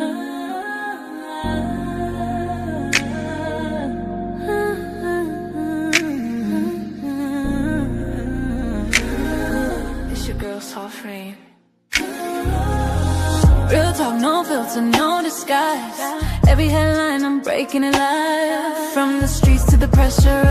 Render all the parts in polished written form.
It's your girl, Soft Rain. Real talk, no filter, no disguise. Every headline, I'm breaking it live. From the streets to the pressure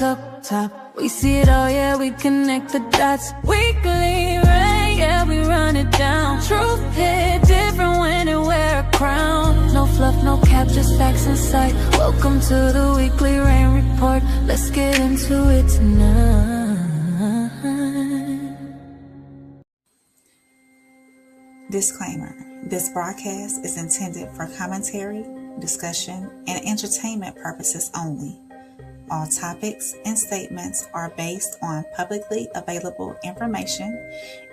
up top. We see it all, yeah, we connect the dots. Weekly rain, yeah, we run it down. Truth hit different when it wear a crown. No fluff, no cap, just facts in sight. Welcome to the weekly rain report. Let's get into it tonight. Disclaimer: this broadcast is intended for commentary, discussion, and entertainment purposes only. All topics and statements are based on publicly available information,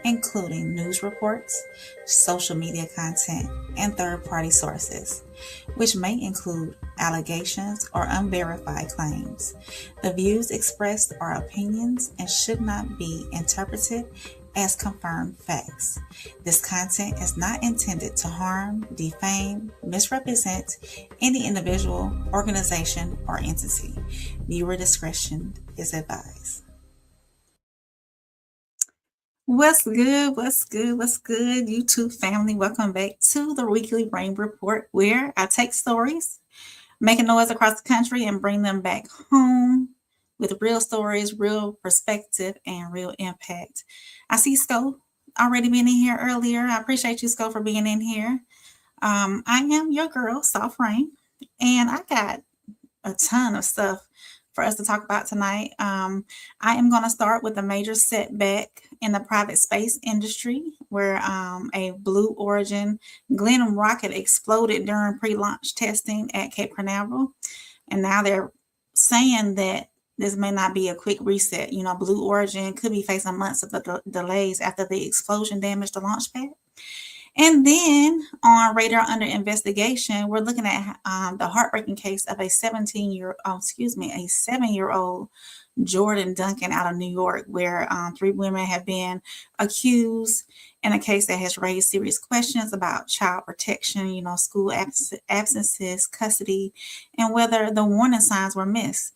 including news reports, social media content, and third-party sources, which may include allegations or unverified claims. The views expressed are opinions and should not be interpreted as confirmed facts. This content is not intended to harm, defame, misrepresent any individual, organization, or entity. Viewer discretion is advised. What's good? What's good? What's good, YouTube family? Welcome back to the Weekly Rain Report, where I take stories, make a noise across the country, and bring them back home with real stories, real perspective, and real impact. I see Sco already being in here earlier. I appreciate you, Sco, for being in here. I am your girl, Soft Rain, and I got a ton of stuff for us to talk about tonight. I am going to start with a major setback in the private space industry, where a Blue Origin Glen rocket exploded during pre-launch testing at Cape Canaveral, and now they're saying that this may not be a quick reset. You know, Blue Origin could be facing months of delays after the explosion damaged the launch pad. And then on Radar Under Investigation, we're looking at the heartbreaking case of a 7-year-old Jor'Dynn Duncan out of New York, where 3 women have been accused in a case that has raised serious questions about child protection, you know, school absences, custody, and whether the warning signs were missed.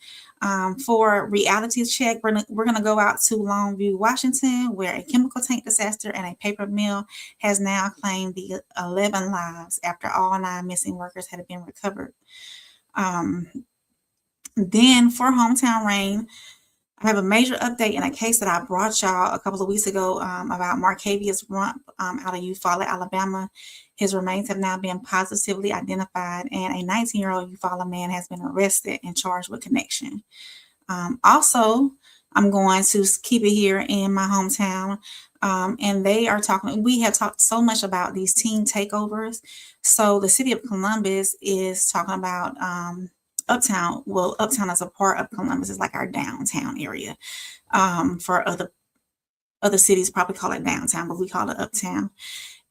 For reality check, we're going to go out to Longview, Washington, where a chemical tank disaster and a paper mill has now claimed the 11 lives after all 9 missing workers had been recovered. Then for Hometown Rain, I have a major update in a case that I brought y'all a couple of weeks ago about Markavious Rump out of Eufaula, Alabama. His remains have now been positively identified, and a 19-year-old Eufaula man has been arrested and charged with connection. Also, I'm going to keep it here in my hometown, and they are talking. We have talked so much about these teen takeovers. So the city of Columbus is talking about Uptown. Well, Uptown is a part of Columbus. It's like our downtown area. For other cities probably call it downtown, but we call it Uptown.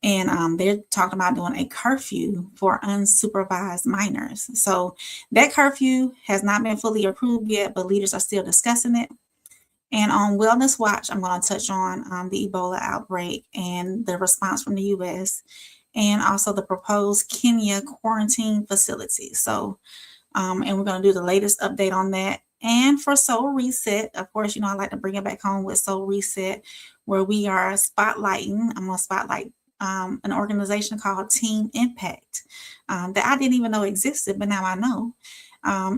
And they're talking about doing a curfew for unsupervised minors. So that curfew has not been fully approved yet, but leaders are still discussing it. And on Wellness Watch, I'm going to touch on the Ebola outbreak and the response from the U.S. and also the proposed Kenya quarantine facility. So, and we're going to do the latest update on that. And for Soul Reset, of course, you know, I like to bring it back home with Soul Reset, where we are spotlighting. I'm going to spotlight an organization called Team Impact that I didn't even know existed, but now I know.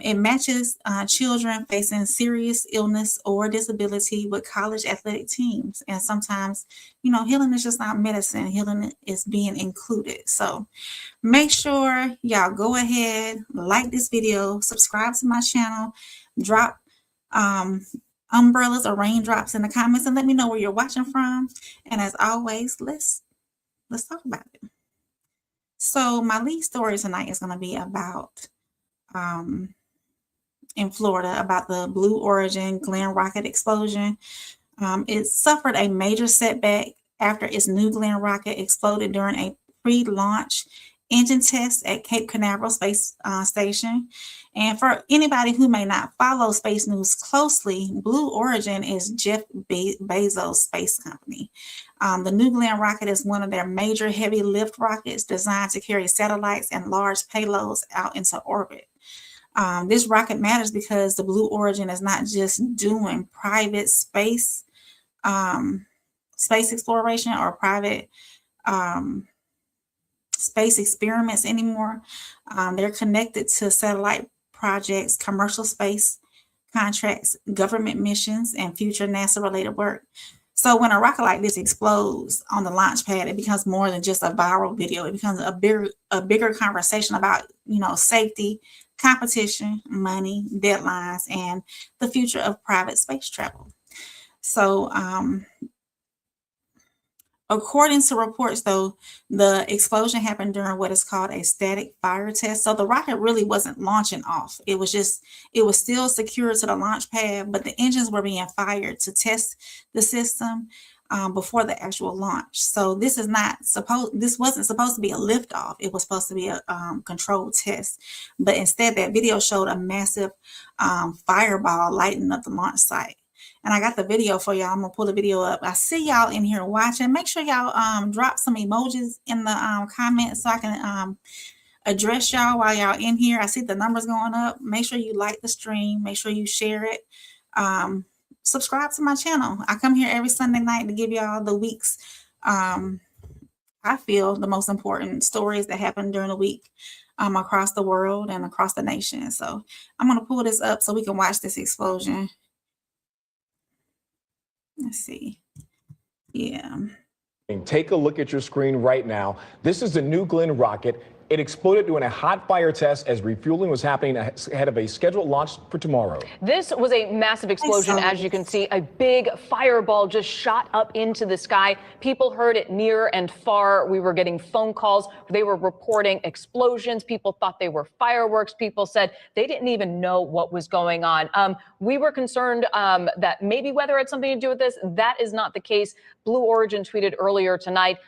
It matches children facing serious illness or disability with college athletic teams. And sometimes, you know, healing is just not medicine. Healing is being included. So make sure y'all go ahead, like this video, subscribe to my channel, drop umbrellas or raindrops in the comments, and let me know where you're watching from. And as always, let's talk about it. So my lead story tonight is going to be about in Florida, about the Blue Origin Glen rocket explosion. It suffered a major setback after its new Glen rocket exploded during a pre-launch engine test at Cape Canaveral Space Station. And for anybody who may not follow space news closely, Blue Origin is Jeff Bezos' space company. The New Glenn rocket is one of their major heavy lift rockets designed to carry satellites and large payloads out into orbit. This rocket matters because the Blue Origin is not just doing private space exploration or private space experiments anymore. They're connected to satellite projects, commercial space contracts, government missions, and future NASA-related work. So when a rocket like this explodes on the launch pad, it becomes more than just a viral video. It becomes a bigger conversation about, safety, competition, money, deadlines, and the future of private space travel. So according to reports, though, the explosion happened during what is called a static fire test. So the rocket really wasn't launching off. It was still secured to the launch pad, but the engines were being fired to test the system before the actual launch. So this wasn't supposed to be a liftoff. It was supposed to be a controlled test. But instead, that video showed a massive fireball lighting up the launch site. And I got the video for y'all. I'm going to pull the video up. I see y'all in here watching. Make sure y'all drop some emojis in the comments so I can address y'all while y'all in here. I see the numbers going up. Make sure you like the stream. Make sure you share it. Subscribe to my channel. I come here every Sunday night to give y'all the week's, I feel, the most important stories that happen during the week across the world and across the nation. So I'm going to pull this up so we can watch this explosion. Let's see. Yeah. Take a look at your screen right now. This is the New Glenn rocket. It exploded during a hot fire test as refueling was happening ahead of a scheduled launch for tomorrow. This was a massive explosion. As you can see, a big fireball just shot up into the sky. People heard it near and far. We were getting phone calls. They were reporting explosions. People thought they were fireworks. People said they didn't even know what was going on. We were concerned that maybe weather had something to do with this. That is not the case. Blue Origin tweeted earlier tonight,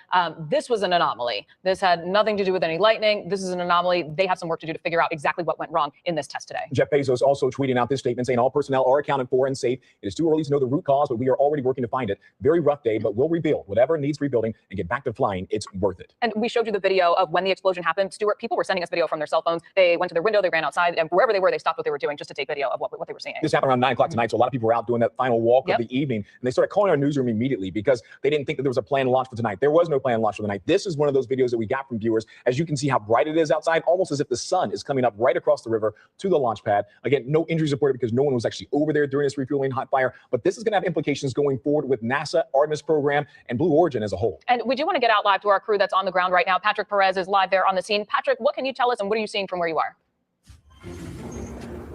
this was an anomaly. This had nothing to do with any lightning. This is an anomaly. They have some work to do to figure out exactly what went wrong in this test today. Jeff Bezos also tweeting out this statement saying all personnel are accounted for and safe. It is too early to know the root cause, but we are already working to find it. Very rough day, but we'll rebuild. Whatever needs rebuilding and get back to flying, it's worth it. And we showed you the video of when the explosion happened. Stuart, people were sending us video from their cell phones. They went to their window, they ran outside, and wherever they were, they stopped what they were doing just to take video of what they were seeing. This happened around 9 o'clock tonight, so a lot of people were out doing that final walk of the evening, and they started calling our newsroom immediately because they didn't think that there was a planned launch for tonight. There was no planned launch for tonight. This is one of those videos that we got from viewers. As you can see how bright it is outside, almost as if the sun is coming up right across the river to the launch pad. Again, no injuries reported because no one was actually over there during this refueling hot fire, but this is going to have implications going forward with NASA, Artemis program, and Blue Origin as a whole. And we do want to get out live to our crew that's on the ground right now. Patrick Perez is live there on the scene. Patrick, what can you tell us and what are you seeing from where you are?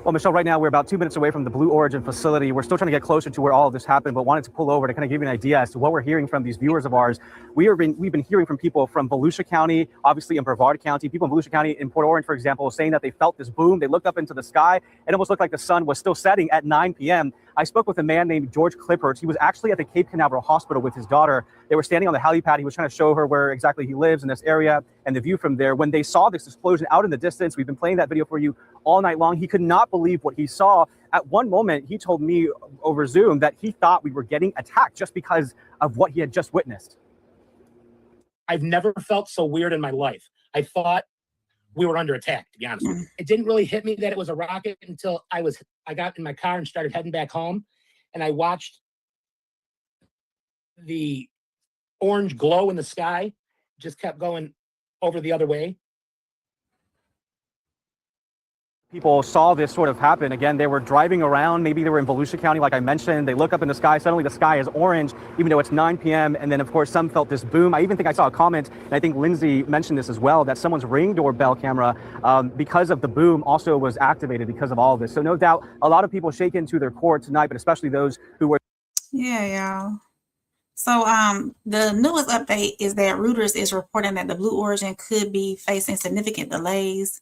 Well, Michelle, right now we're about 2 minutes away from the Blue Origin facility. We're still trying to get closer to where all of this happened, but wanted to pull over to kind of give you an idea as to what we're hearing from these viewers of ours. We've been hearing from people from Volusia County, obviously in Brevard County, people in Volusia County in Port Orange, for example, saying that they felt this boom. They looked up into the sky. It almost looked like the sun was still setting at 9 p.m. I spoke with a man named George Clippert. He was actually at the Cape Canaveral Hospital with his daughter. They were standing on the helipad. He was trying to show her where exactly he lives in this area and the view from there. When they saw this explosion out in the distance, we've been playing that video for you all night long. He could not believe what he saw. At one moment, he told me over Zoom that he thought we were getting attacked just because of what he had just witnessed. I've never felt so weird in my life. I thought we were under attack, to be honest with you. It didn't really hit me that it was a rocket until I got in my car and started heading back home, and I watched the orange glow in the sky just kept going over the other way. People saw this sort of happen. Again, they were driving around. Maybe they were in Volusia County, like I mentioned. They look up in the sky. Suddenly the sky is orange, even though it's 9 p.m. And then, of course, some felt this boom. I even think I saw a comment, and I think Lindsay mentioned this as well, that someone's Ring doorbell camera, because of the boom, also was activated because of all of this. So no doubt, a lot of people shaken to their core tonight, but especially those who were. Yeah, y'all. So the newest update is that Reuters is reporting that the Blue Origin could be facing significant delays.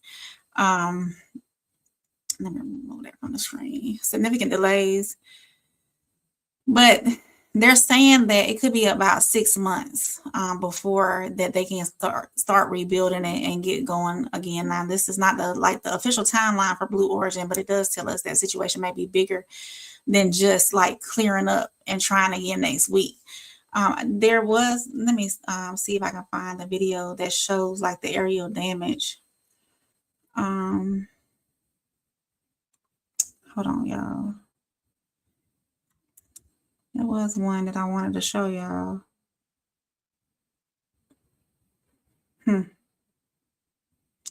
Let me remove that from the screen. Significant delays. But they're saying that it could be about 6 months before that they can start rebuilding it and get going again. Now, this is not the official timeline for Blue Origin, but it does tell us that situation may be bigger than just like clearing up and trying again next week. There was, let me see if I can find the video that shows like the aerial damage. Hold on, y'all. There was one that I wanted to show y'all. I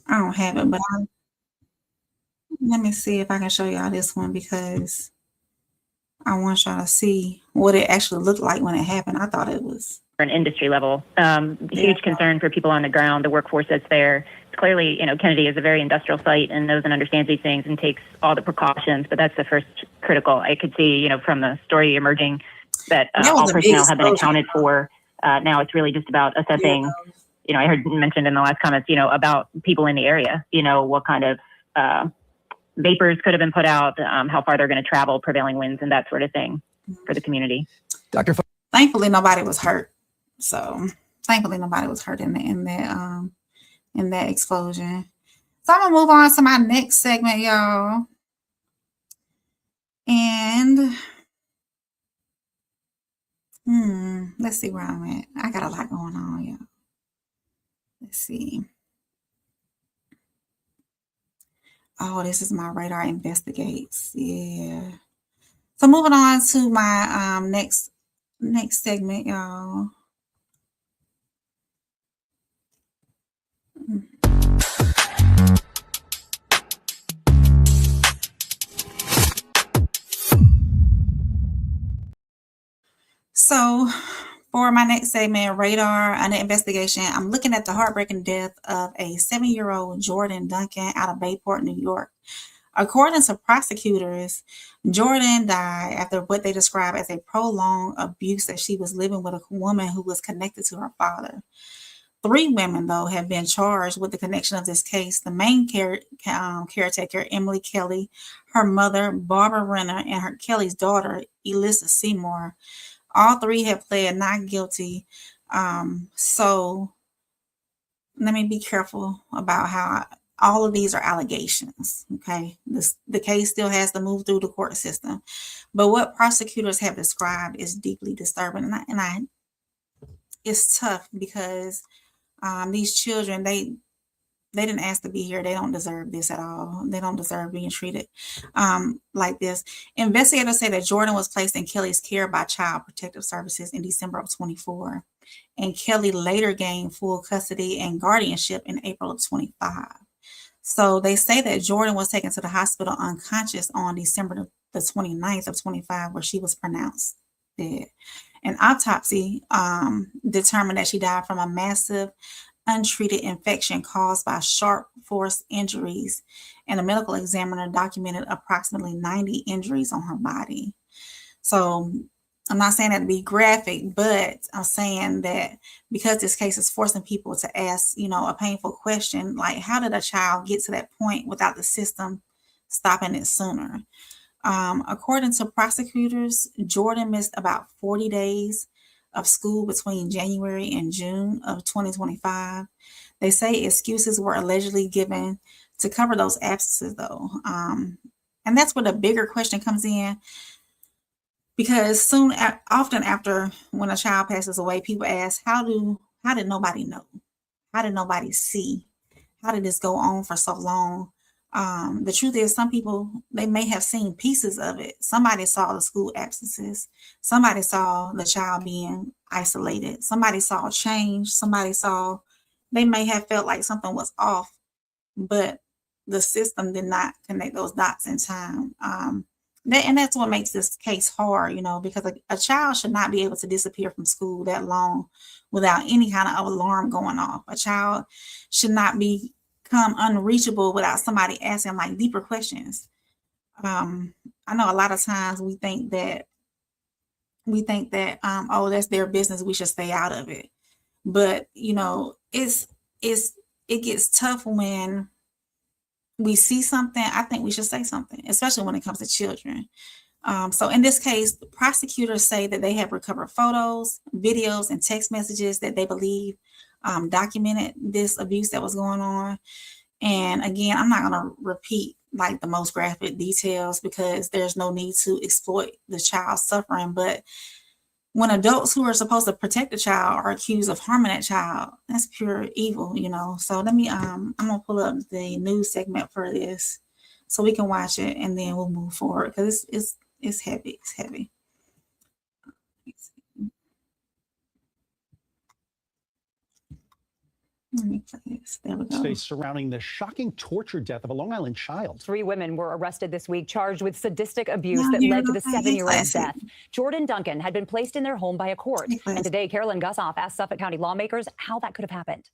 don't have it, but let me see if I can show y'all this one because I want y'all to see what it actually looked like when it happened. I thought it was an industry level. Huge concern for people on the ground, the workforce that's there. It's clearly, Kennedy is a very industrial site and knows and understands these things and takes all the precautions, but that's the first critical. I could see, from the story emerging that all personnel have been accounted for. Now it's really just about assessing, I heard mentioned in the last comments, about people in the area, what kind of vapors could have been put out, how far they're going to travel, prevailing winds and that sort of thing for the community. Thankfully, nobody was hurt. So thankfully, nobody was hurt in that explosion. So I'm gonna move on to my next segment, y'all. And let's see where I'm at. I got a lot going on, y'all. Let's see. Oh, this is my radar investigates. Yeah. So moving on to my next segment, y'all. So for my next segment, radar under investigation, I'm looking at the heartbreaking death of a 7-year-old Jor'Dynn Duncan out of Bayport, New York. According to prosecutors, Jor'Dynn died after what they describe as a prolonged abuse that she was living with a woman who was connected to her father. 3 women, though, have been charged with the connection of this case. The main caretaker, Emily Kelly, her mother, Barbara Renner, and her Kelly's daughter, Elissa Seymour. All 3 have pled not guilty. So let me be careful about how all of these are allegations. Okay, the case still has to move through the court system, but what prosecutors have described is deeply disturbing, and it's tough because these children, they didn't ask to be here. They don't deserve this at all. They don't deserve being treated like this. Investigators say that Jor'Dynn was placed in Kelly's care by Child Protective Services in December of 24, and Kelly later gained full custody and guardianship in April of 25. So they say that Jor'Dynn was taken to the hospital unconscious on December the 29th of 25, where she was pronounced dead. An autopsy determined that she died from a massive untreated infection caused by sharp force injuries, and a medical examiner documented approximately 90 injuries on her body. So I'm not saying that to be graphic, but I'm saying that because this case is forcing people to ask, a painful question, like how did a child get to that point without the system stopping it sooner? According to prosecutors, Jor'Dynn missed about 40 days of school between January and June of 2025. They say excuses were allegedly given to cover those absences, though. And that's where the bigger question comes in, because often after when a child passes away, people ask, how did nobody know? How did nobody see? How did this go on for so long? The truth is, some people, they may have seen pieces of it. Somebody saw the school absences. Somebody saw the child being isolated. Somebody saw change. They may have felt like something was off, but the system did not connect those dots in time. And that's what makes this case hard, because a child should not be able to disappear from school that long without any kind of alarm going off. A child should not become unreachable without somebody asking like deeper questions. I know a lot of times we think that oh, that's their business, we should stay out of it. But it gets tough when we see something. I think we should say something, especially when it comes to children. So in this case, the prosecutors say that they have recovered photos, videos, and text messages that they believe documented this abuse that was going on. And again, I'm not going to repeat like the most graphic details because there's no need to exploit the child's suffering, but when adults who are supposed to protect the child are accused of harming that child, that's pure evil, you know. So let me I'm gonna pull up the news segment for this so we can watch it, and then we'll move forward because it's heavy. It's heavy. Let me play this. There we go. Surrounding the shocking torture death of a Long Island child. 3 women were arrested this week charged with sadistic abuse that led to the 7-year-old's death. Jor'Dynn Duncan had been placed in their home by a court. And today, Carolyn Gussoff asked Suffolk County lawmakers how that could have happened.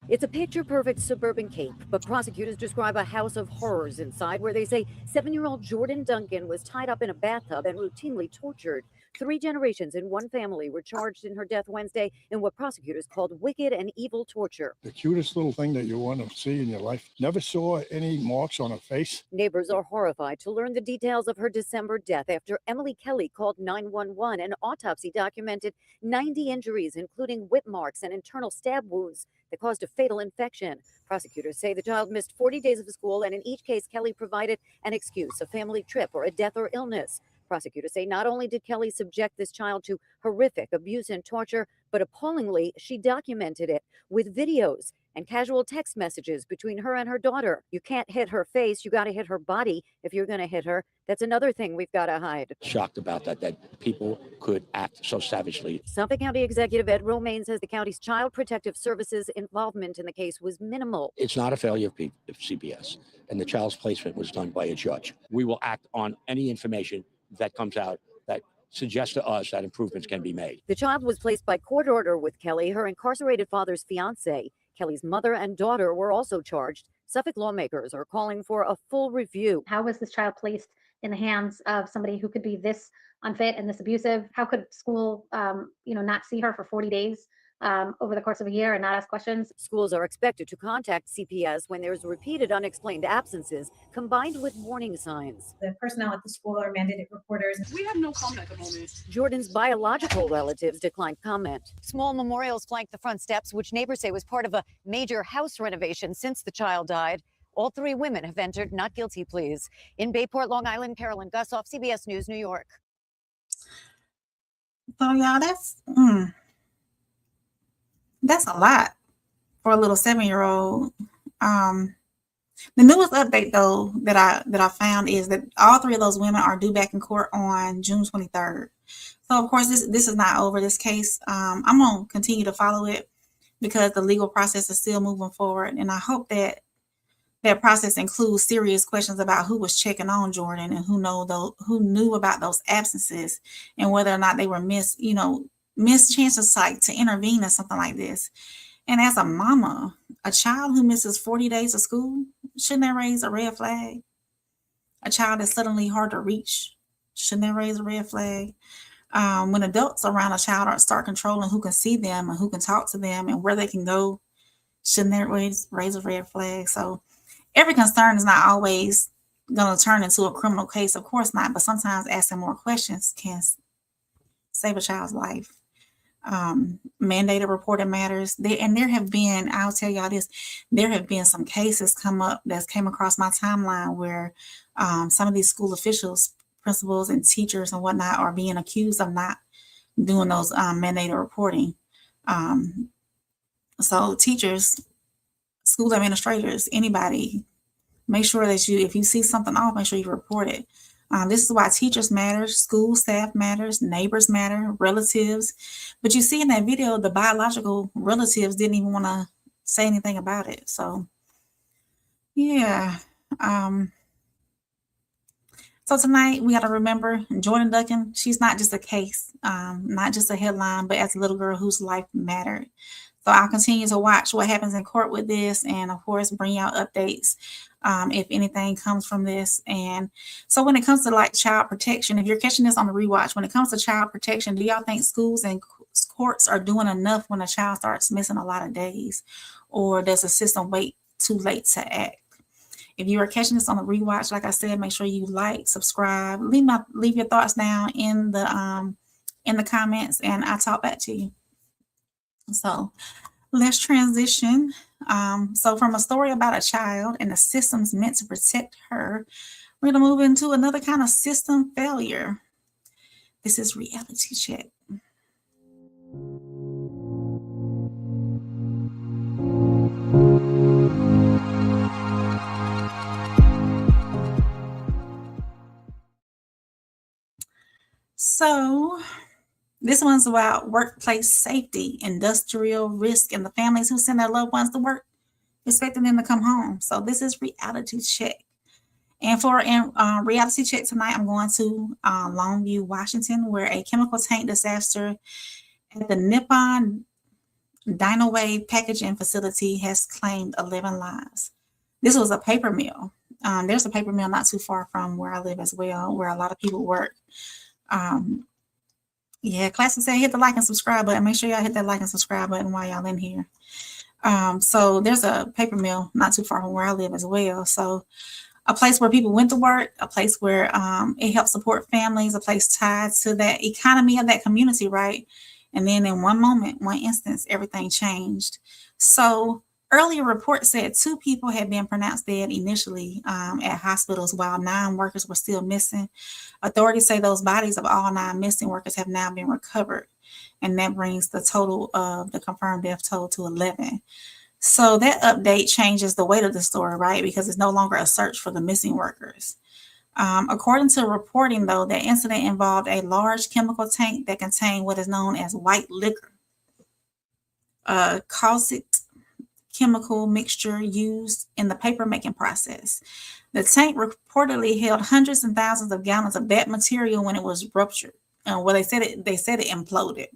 It's a picture-perfect suburban Cape, but prosecutors describe a house of horrors inside where they say 7-year-old Jor'Dynn Duncan was tied up in a bathtub and routinely tortured. 3 generations in one family were charged in her death Wednesday in what prosecutors called wicked and evil torture. The cutest little thing that you want to see in your life. Never saw any marks on her face. Neighbors are horrified to learn the details of her December death after Emily Kelly called 911. An autopsy documented 90 injuries, including whip marks and internal stab wounds that caused a fatal infection. Prosecutors say the child missed 40 days of school, and in each case, Kelly provided an excuse, a family trip, or a death or illness. Prosecutors say not only did Kelly subject this child to horrific abuse and torture, but appallingly, she documented it with videos and casual text messages between her and her daughter. You can't hit her face. You got to hit her body if you're going to hit her. That's another thing we've got to hide. Shocked about that people could act so savagely. Suffolk County Executive Ed Romaine says the county's Child Protective Services involvement in the case was minimal. It's not a failure of CPS, and the child's placement was done by a judge. We will act on any information that comes out that suggests to us that improvements can be made. The child was placed by court order with Kelly, her incarcerated father's fiance. Kelly's mother and daughter were also charged. Suffolk lawmakers are calling for a full review. How was this child placed in the hands of somebody who could be this unfit and this abusive? How could school, not see her for 40 days over the course of a year and not ask questions? Schools are expected to contact CPS when there's repeated unexplained absences combined with warning signs. The personnel at the school are mandated reporters. We have no comment at the moment. Jor'Dynn's biological relatives declined comment. Small memorials flank the front steps, which neighbors say was part of a major house renovation since the child died. All 3 women have entered not guilty pleas. In Bayport, Long Island, Carolyn Gussoff, CBS News, New York. So y'all, that's a lot for a little 7-year-old. The newest update, though, that I found is that all 3 of those women are due back in court on June 23rd. So, of course, this is not over, this case. I'm going to continue to follow it because the legal process is still moving forward. And I hope that that process includes serious questions about who was checking on Jor'Dynn and who knew about those absences and whether or not they were missed chances like to intervene in something like this. And as a mama, a child who misses 40 days of school, shouldn't that raise a red flag? A child that's suddenly hard to reach, shouldn't that raise a red flag? When adults around a child start controlling who can see them and who can talk to them and where they can go, shouldn't that raise a red flag? So every concern is not always going to turn into a criminal case. Of course not, but sometimes asking more questions can save a child's life. Mandated reporting matters. There have been, I'll tell y'all this, there have been some cases come up that came across my timeline where some of these school officials, principals and teachers and whatnot are being accused of not doing those mandated reporting. So teachers, school administrators, anybody, make sure that if you see something off, make sure you report it. This is why teachers matter, school staff matters, neighbors matter, relatives. But you see in that video, the biological relatives didn't even want to say anything about it. So, yeah. So tonight, we got to remember Jor'Dynn Duncan. She's not just a case, not just a headline, but as a little girl whose life mattered. So I'll continue to watch what happens in court with this and, of course, bring out updates if anything comes from this. And so when it comes to like child protection, if you're catching this on the rewatch, when it comes to child protection, do y'all think schools and courts are doing enough when a child starts missing a lot of days? Or does the system wait too late to act? If you are catching this on the rewatch, like I said, make sure you like, subscribe, leave your thoughts down in the comments, and I'll talk back to you. So let's transition. So from a story about a child and the systems meant to protect her, we're going to move into another kind of system failure. This is reality check. So this one's about workplace safety, industrial risk, and the families who send their loved ones to work, expecting them to come home. So this is reality check. And for reality check tonight, I'm going to Longview, Washington, where a chemical tank disaster at the Nippon Dynawave packaging facility has claimed 11 lives. This was a paper mill. There's a paper mill not too far from where I live as well, where a lot of people work. Yeah, Classic said hit the like and subscribe button. Make sure y'all hit that like and subscribe button while y'all in here. So there's a paper mill not too far from where I live as well. So a place where people went to work, a place where it helps support families, a place tied to that economy of that community, right? And then in one moment, one instance, everything changed. So earlier reports said 2 people had been pronounced dead initially at hospitals while 9 workers were still missing. Authorities say those bodies of all 9 missing workers have now been recovered. And that brings the total of the confirmed death toll to 11. So that update changes the weight of the story, right? Because it's no longer a search for the missing workers. According to reporting, though, the incident involved a large chemical tank that contained what is known as white liquor, a caustic chemical mixture used in the paper making process. The tank reportedly held hundreds and thousands of gallons of that material when it was ruptured. Well, they said it imploded.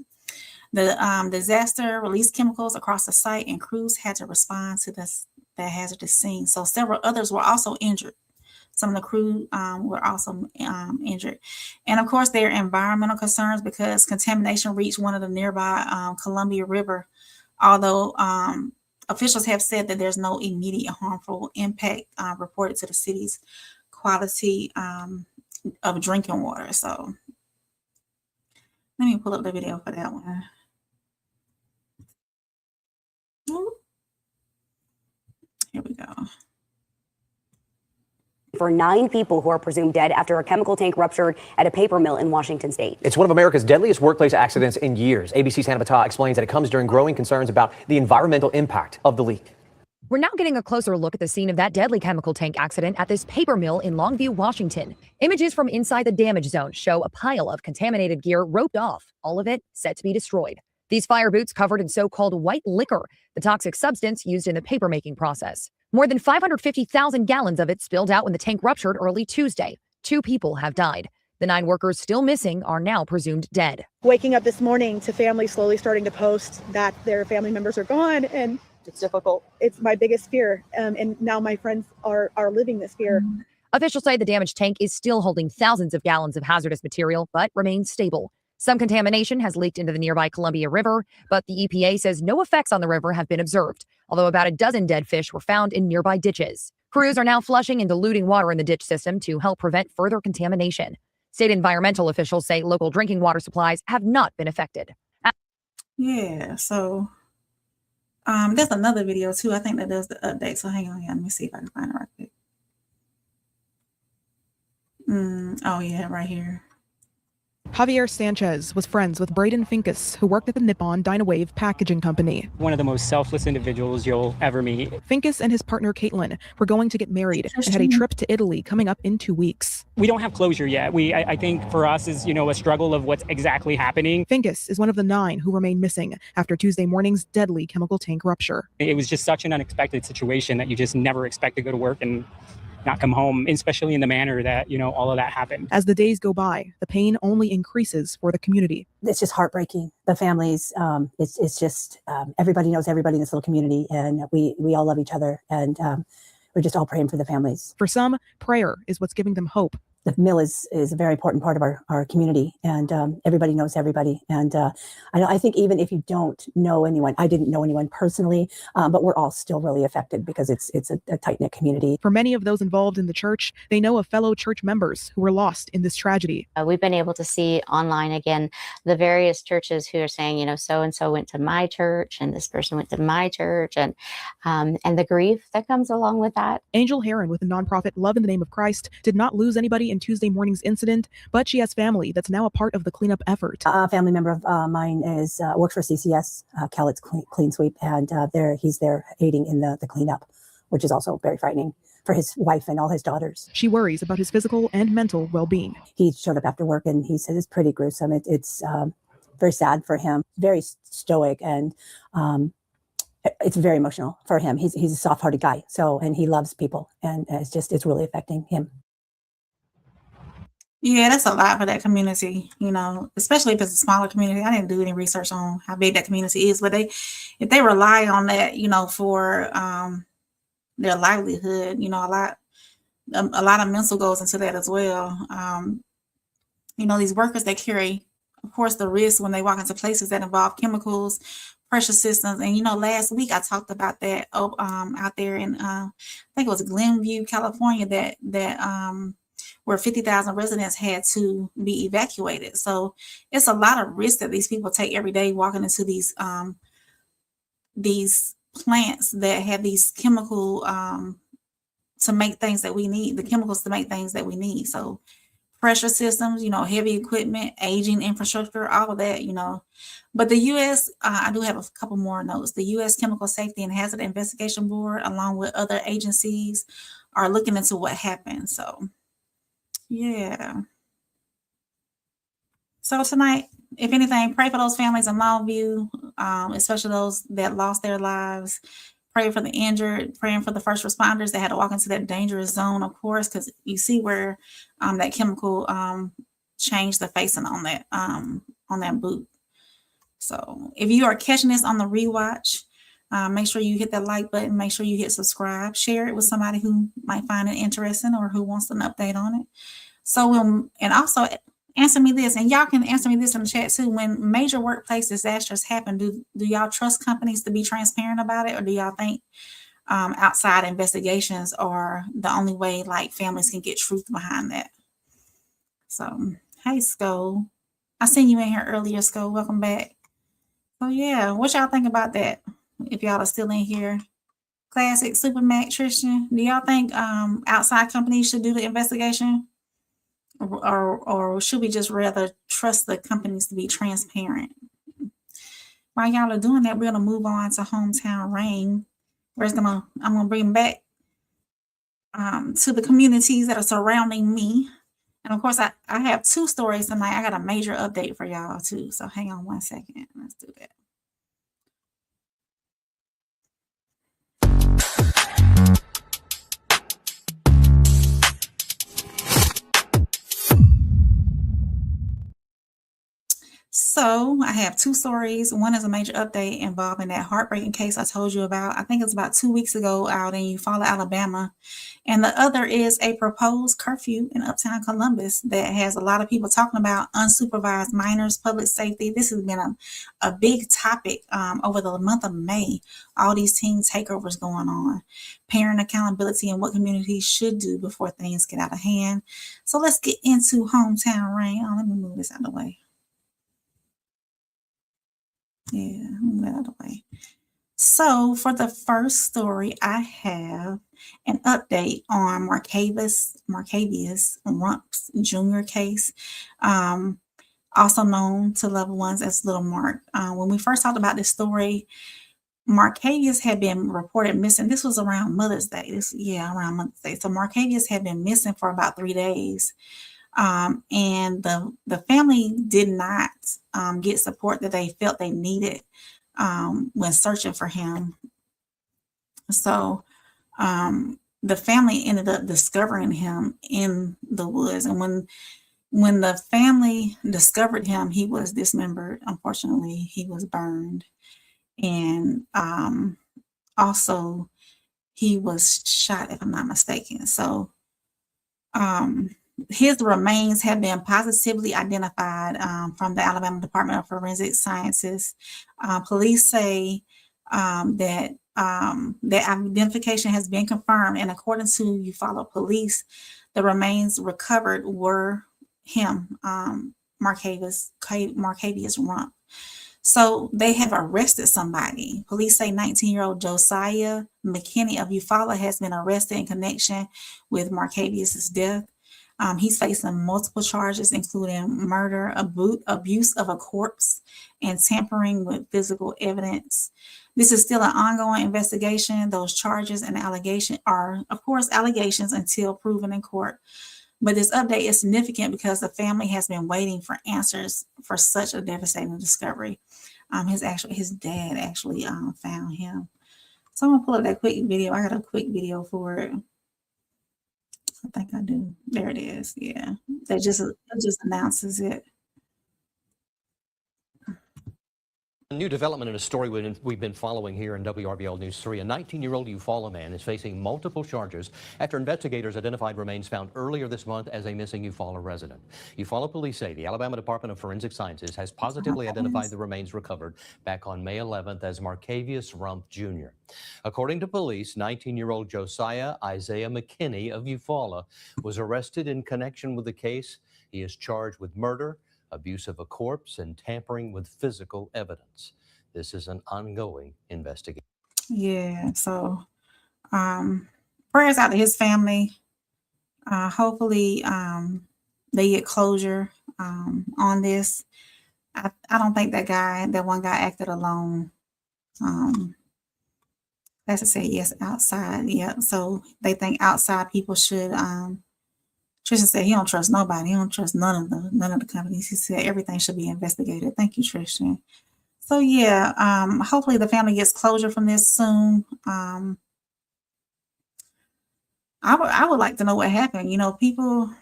The disaster released chemicals across the site, and crews had to respond to the hazardous scene. So several others were also injured. Some of the crew were also injured. And of course, there are environmental concerns because contamination reached one of the nearby Columbia River, although officials have said that there's no immediate harmful impact reported to the city's quality of drinking water. So let me pull up the video for that one. Here we go. For 9 people who are presumed dead after a chemical tank ruptured at a paper mill in Washington state. It's one of America's deadliest workplace accidents in years. ABC's Hannah Battah explains that it comes during growing concerns about the environmental impact of the leak. We're now getting a closer look at the scene of that deadly chemical tank accident at this paper mill in Longview, Washington. Images from inside the damage zone show a pile of contaminated gear roped off, all of it set to be destroyed. These fire boots covered in so-called white liquor, the toxic substance used in the paper-making process. More than 550,000 gallons of it spilled out when the tank ruptured early Tuesday. 2 people have died. The 9 workers still missing are now presumed dead. Waking up this morning to families slowly starting to post that their family members are gone, and it's difficult. It's my biggest fear, and now my friends are living this fear. Officials say the damaged tank is still holding thousands of gallons of hazardous material, but remains stable. Some contamination has leaked into the nearby Columbia River, but the EPA says no effects on the river have been observed, although about a dozen dead fish were found in nearby ditches. Crews are now flushing and diluting water in the ditch system to help prevent further contamination. State environmental officials say local drinking water supplies have not been affected. Yeah, so there's another video too. I think that does the update. So hang on, let me see if I can find it right quick. Oh yeah, right here. Javier Sanchez was friends with Braden Finkus, who worked at the Nippon Dynawave packaging company. One of the most selfless individuals you'll ever meet. Finkus and his partner Caitlin were going to get married and had a trip to Italy coming up in 2 weeks. We don't have closure yet. I think for us is, a struggle of what's exactly happening. Finkus is one of the 9 who remain missing after Tuesday morning's deadly chemical tank rupture. It was just such an unexpected situation that you just never expect to go to work and not come home, especially in the manner that, all of that happened. As the days go by, the pain only increases for the community. It's just heartbreaking. The families, it's just everybody knows everybody in this little community, and we all love each other, and we're just all praying for the families. For some, prayer is what's giving them hope. The mill is a very important part of our community, and everybody knows everybody. And I think even if you don't know anyone, I didn't know anyone personally, but we're all still really affected because it's a tight-knit community. For many of those involved in the church, they know of fellow church members who were lost in this tragedy. We've been able to see online again the various churches who are saying, so-and-so went to my church and this person went to my church, and the grief that comes along with that. Angel Heron with the nonprofit Love in the Name of Christ did not lose anybody personally in Tuesday morning's incident, but she has family that's now a part of the cleanup effort. A family member of mine is works for CCS, Kellett's Clean Sweep, and he's there aiding in the cleanup, which is also very frightening for his wife and all his daughters. She worries about his physical and mental well-being. He showed up after work and he said it's pretty gruesome. It's very sad for him, very stoic, and it's very emotional for him. He's a soft-hearted guy, and he loves people, and it's really affecting him. Yeah, that's a lot for that community, especially if it's a smaller community. I didn't do any research on how big that community is, but if they rely on that, for their livelihood, a lot of mental goes into that as well. These workers, they carry, of course, the risk when they walk into places that involve chemicals, pressure systems. And, last week I talked about that out there in, I think it was Longview, California, that where 50,000 residents had to be evacuated. So it's a lot of risk that these people take every day walking into these plants that have these chemical to make things that we need, the chemicals to make things that we need. So pressure systems, heavy equipment, aging infrastructure, all of that, But the U.S., I do have a couple more notes. The U.S. Chemical Safety and Hazard Investigation Board, along with other agencies, are looking into what happened. So, yeah. So tonight, if anything, pray for those families in Longview, especially those that lost their lives. Pray for the injured, praying for the first responders that had to walk into that dangerous zone, of course, because you see where that chemical changed the facing on that boot. So if you are catching this on the rewatch, make sure you hit that like button, make sure you hit subscribe, share it with somebody who might find it interesting or who wants an update on it. So and also answer me this, and y'all can answer me this in the chat too. When major workplace disasters happen, do y'all trust companies to be transparent about it, or do y'all think outside investigations are the only way like families can get truth behind that? So, hey, Skull, I seen you in here earlier, Skull. Welcome back. So yeah, what y'all think about that? If y'all are still in here, Classic, Super Mac, Tristan, do y'all think outside companies should do the investigation? Or should we just rather trust the companies to be transparent? While y'all are doing that, we're gonna move on to Hometown Rain. I'm gonna bring back to the communities that are surrounding me. And of course, I have two stories tonight. I got a major update for y'all too. So hang on one second. Let's do that. So I have two stories. One is a major update involving that heartbreaking case I told you about. I think it's about 2 weeks ago out in Eufaula, Alabama. And the other is a proposed curfew in Uptown Columbus that has a lot of people talking about unsupervised minors, public safety. This has been a big topic over the month of May. All these teen takeovers going on, parent accountability, and what communities should do before things get out of hand. So let's get into Hometown Rain. Let me move this out of the way. Yeah, move that out of the way. So for the first story, I have an update on Markavious Rumph Jr. case, also known to loved ones as Lil Mark. When we first talked about this story, Markavious had been reported missing. This was around Mother's Day. Around Mother's Day. So Markavious had been missing for about 3 days. And the family did not get support that they felt they needed when searching for him. So the family ended up discovering him in the woods. And when the family discovered him, he was dismembered. Unfortunately, he was burned. And also he was shot, if I'm not mistaken. So his remains have been positively identified from the Alabama Department of Forensic Sciences. Police say that identification has been confirmed, and according to Eufaula police, the remains recovered were him, Markavious Rump. So they have arrested somebody. Police say 19-year-old Josiah McKinney of Eufaula has been arrested in connection with Markavious' death. He's facing multiple charges, including murder, abuse of a corpse, and tampering with physical evidence. This is still an ongoing investigation. Those charges and allegations are, of course, allegations until proven in court. But this update is significant because the family has been waiting for answers for such a devastating discovery. His dad actually found him. So I'm gonna pull up that quick video. I got a quick video for it. I think I do. There it is. Yeah, it just announces it. A new development in a story we've been following here in WRBL News 3. A 19-year-old Eufaula man is facing multiple charges after investigators identified remains found earlier this month as a missing Eufaula resident. Eufaula police say the Alabama Department of Forensic Sciences has positively identified the remains recovered back on May 11th as Markavious Rumph Jr. According to police, 19-year-old Josiah Isaiah McKinney of Eufaula was arrested in connection with the case. He is charged with murder, abuse of a corpse, and tampering with physical evidence. This is an ongoing investigation. Yeah, so prayers out to his family. Hopefully they get closure on this. I don't think that one guy acted alone. That's to say yes, outside. Yeah, so they think outside people should Tristan said he don't trust nobody. He don't trust none of the companies. He said everything should be investigated. Thank you, Tristan. So yeah, hopefully the family gets closure from this soon. I would like to know what happened. You know, people.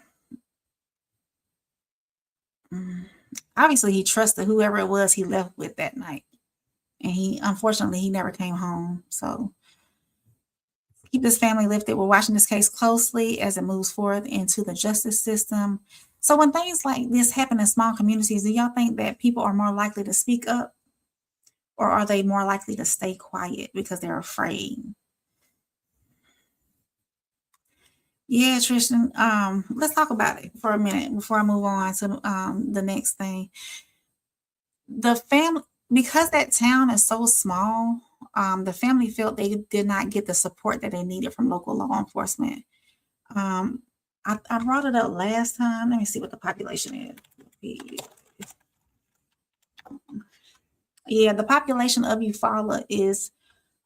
Obviously, he trusted whoever it was he left with that night, and unfortunately he never came home. So keep this family lifted. We're watching this case closely as it moves forward into the justice system. So when things like this happen in small communities, do y'all think that people are more likely to speak up, or are they more likely to stay quiet because they're afraid? Yeah, Tristan, let's talk about it for a minute before I move on to the next thing. The family, because that town is so small, the family felt they did not get the support that they needed from local law enforcement. I brought it up last time. Let me see what the population is. Yeah, the population of Eufaula is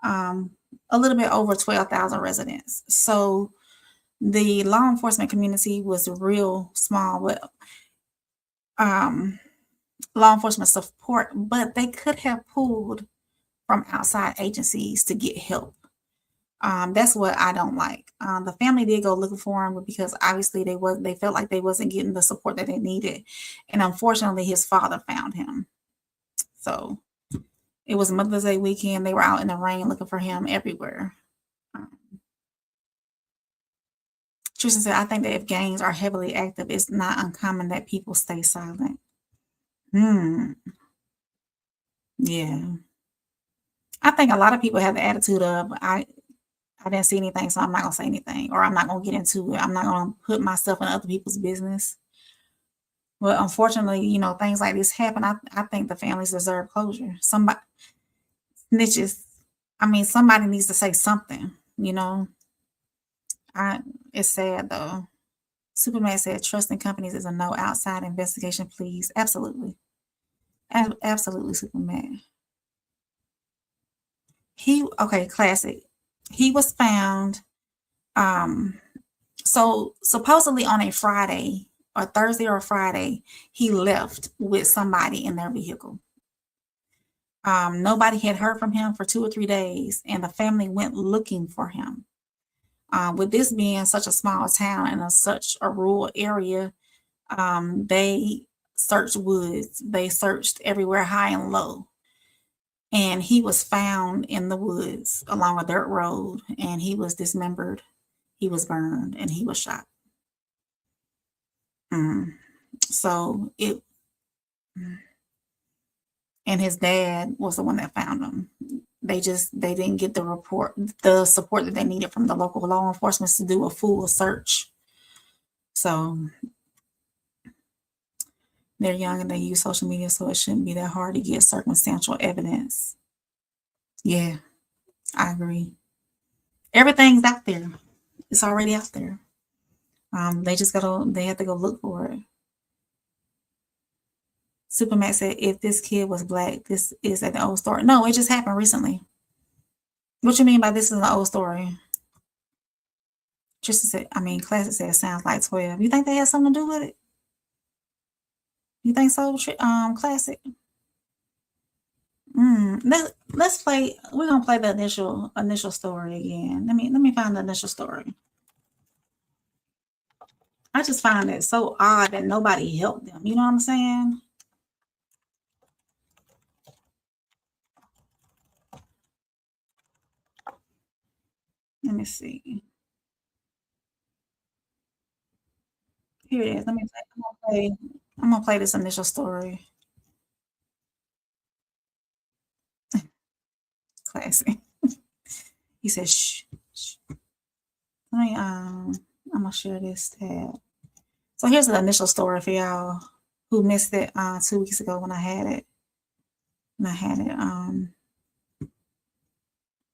a little bit over 12,000 residents. So the law enforcement community was real small with law enforcement support, but they could have pulled from outside agencies to get help. That's what I don't like. The family did go looking for him because obviously they felt like they wasn't getting the support that they needed, and unfortunately his father found him. So it was Mother's Day weekend. They were out in the rain looking for him everywhere. Tristan said, I think that if gangs are heavily active, it's not uncommon that people stay silent. Yeah. I think a lot of people have the attitude of, I didn't see anything, so I'm not going to say anything, or I'm not going to get into it. I'm not going to put myself in other people's business. But unfortunately, you know, things like this happen. I think the families deserve closure. Somebody, snitches, I mean, somebody needs to say something, you know. It's sad though. Superman said, trust in companies is a no. Outside investigation, please. Absolutely. Absolutely, Superman. Okay, classic. He was found, so supposedly on a Friday or Thursday or Friday, he left with somebody in their vehicle. Nobody had heard from him for 2 or 3 days, and the family went looking for him. With this being such a small town and such a rural area, they searched woods. They searched everywhere high and low. And he was found in the woods along a dirt road, and he was dismembered. He was burned, and he was shot. So and his dad was the one that found him. They didn't get the support that they needed from the local law enforcement to do a full search. So they're young and they use social media, so it shouldn't be that hard to get circumstantial evidence. Yeah, I agree. Everything's out there. It's already out there. They have to go look for it. Supermax said, if this kid was black, this is an old story. No, it just happened recently. What you mean by this is an old story? Tristan said, Classic said, sounds like 12. You think they had something to do with it? You think so, Classic? Let's play. We're gonna play the initial story again. Let me find the initial story. I just find it so odd that nobody helped them. You know what I'm saying? Let me see. Here it is. Let me play. I'm gonna play this initial story. Classy. He says, shh. I'm gonna share this tab. So here's the initial story for y'all who missed it 2 weeks ago when I had it.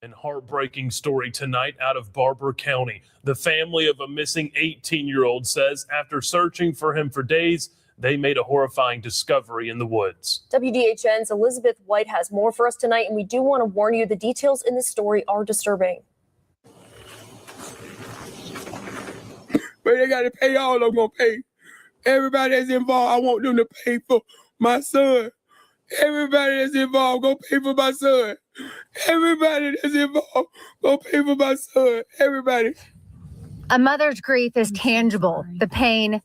An heartbreaking story tonight out of Barber County. The family of a missing 18-year-old says after searching for him for days, they made a horrifying discovery in the woods. WDHN's Elizabeth White has more for us tonight, and we do want to warn you the details in this story are disturbing. But they got to pay all I'm going to pay. Everybody that's involved, I want them to pay for my son. Everybody that's involved, go pay for my son. Everybody that's involved, go pay for my son. Everybody. A mother's grief is tangible. The pain,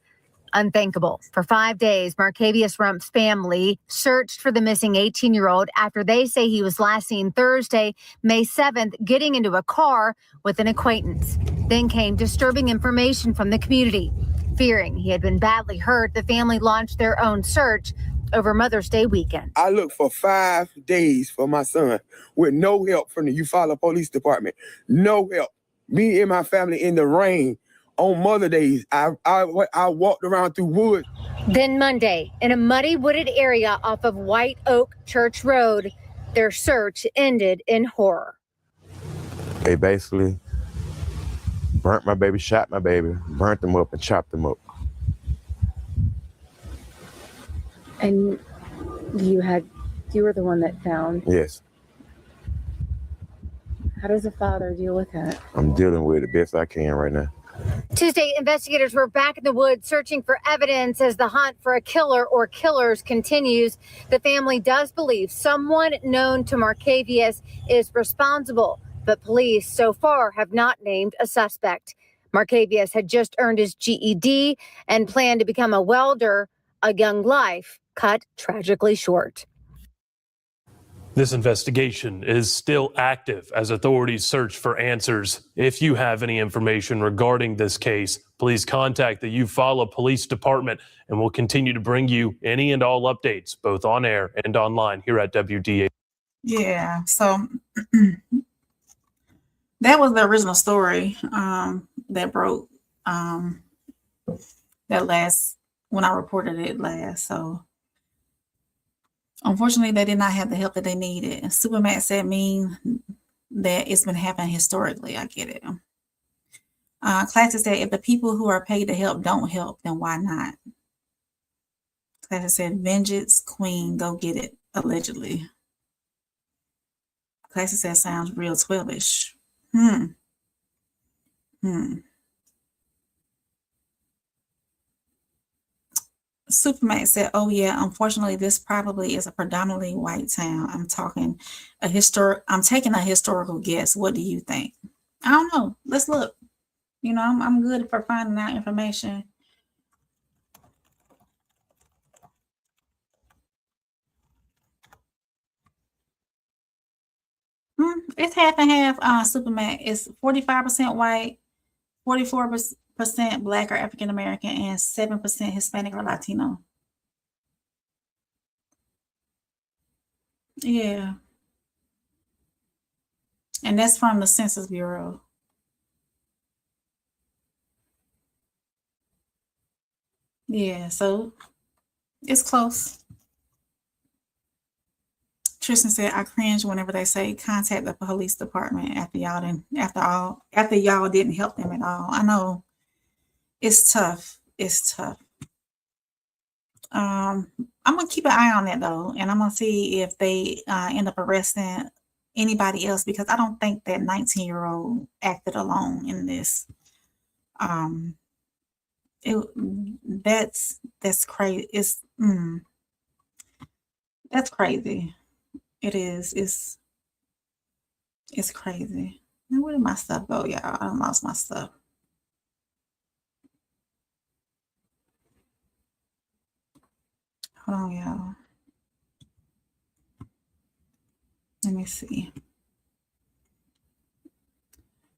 unthinkable. For 5 days, Markavious Rumph's family searched for the missing 18-year-old after they say he was last seen Thursday, May 7th, getting into a car with an acquaintance. Then came disturbing information from the community. Fearing he had been badly hurt, the family launched their own search over Mother's Day weekend. I looked for 5 days for my son with no help from the Eufaula Police Department. No help. Me and my family in the rain on Mother's Day. I walked around through woods. Then Monday, in a muddy wooded area off of White Oak Church Road, their search ended in horror. They basically burnt my baby, shot my baby, burnt them up and chopped them up. And you were the one that found? Yes. How does a father deal with that? I'm dealing with it best I can right now. Tuesday, investigators were back in the woods searching for evidence as the hunt for a killer or killers continues. The family does believe someone known to Markavious is responsible, but police so far have not named a suspect. Markavious had just earned his GED and planned to become a welder, a young life cut tragically short. This investigation is still active as authorities search for answers. If you have any information regarding this case, please contact the Eufaula Police Department, and we'll continue to bring you any and all updates, both on air and online here at WDA. Yeah, so that was the original story that broke when I reported it last. So unfortunately, they did not have the help that they needed. Supermax said mean that it's been happening historically. I get it. Classic said, if the people who are paid to help don't help, then why not? Classic said, vengeance queen, go get it, allegedly. Classic said, sounds real 12-ish. Supermax said, oh yeah, unfortunately, this probably is a predominantly white town. I'm taking a historical guess. What do you think? I don't know. Let's look. You know, I'm good for finding out information. It's half and half. Supermax is 45% white, 44% Black or African American, and 7% Hispanic or Latino. Yeah. And that's from the Census Bureau. Yeah, so it's close. Tristan said, I cringe whenever they say contact the police department after y'all didn't help them at all. I know It's tough. It's tough. I'm gonna keep an eye on that though, and I'm gonna see if they end up arresting anybody else, because I don't think that 19-year-old acted alone in this. That's crazy. That's crazy. It is. It's crazy. Now, where did my stuff go, y'all? I done lost my stuff. Hold on, y'all. Let me see.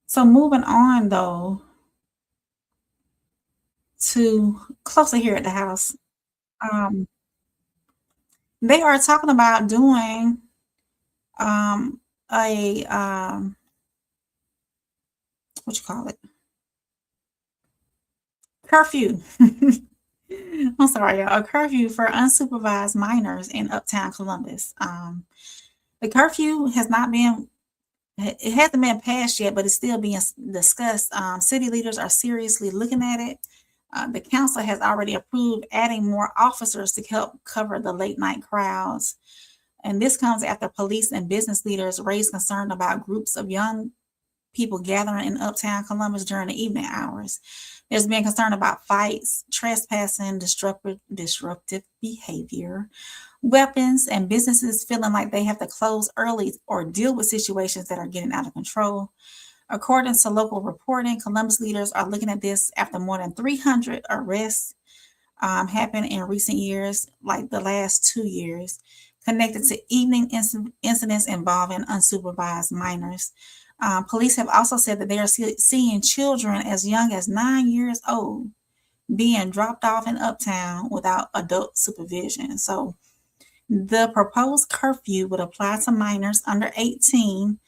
So moving on though to closer here at the house. They are talking about doing a what you call it? Curfew. I'm sorry, y'all. A curfew for unsupervised minors in Uptown Columbus. The curfew has not been, it hasn't been passed yet, but it's still being discussed. City leaders are seriously looking at it. The council has already approved adding more officers to help cover the late night crowds. And this comes after police and business leaders raised concern about groups of young people gathering in Uptown Columbus during the evening hours. There's been concern about fights, trespassing, disruptive behavior, weapons, and businesses feeling like they have to close early or deal with situations that are getting out of control. According to local reporting, Columbus leaders are looking at this after more than 300 arrests happened in recent years, like the last 2 years, connected to evening incidents involving unsupervised minors. Police have also said that they are seeing children as young as 9 years old being dropped off in Uptown without adult supervision. So the proposed curfew would apply to minors under 18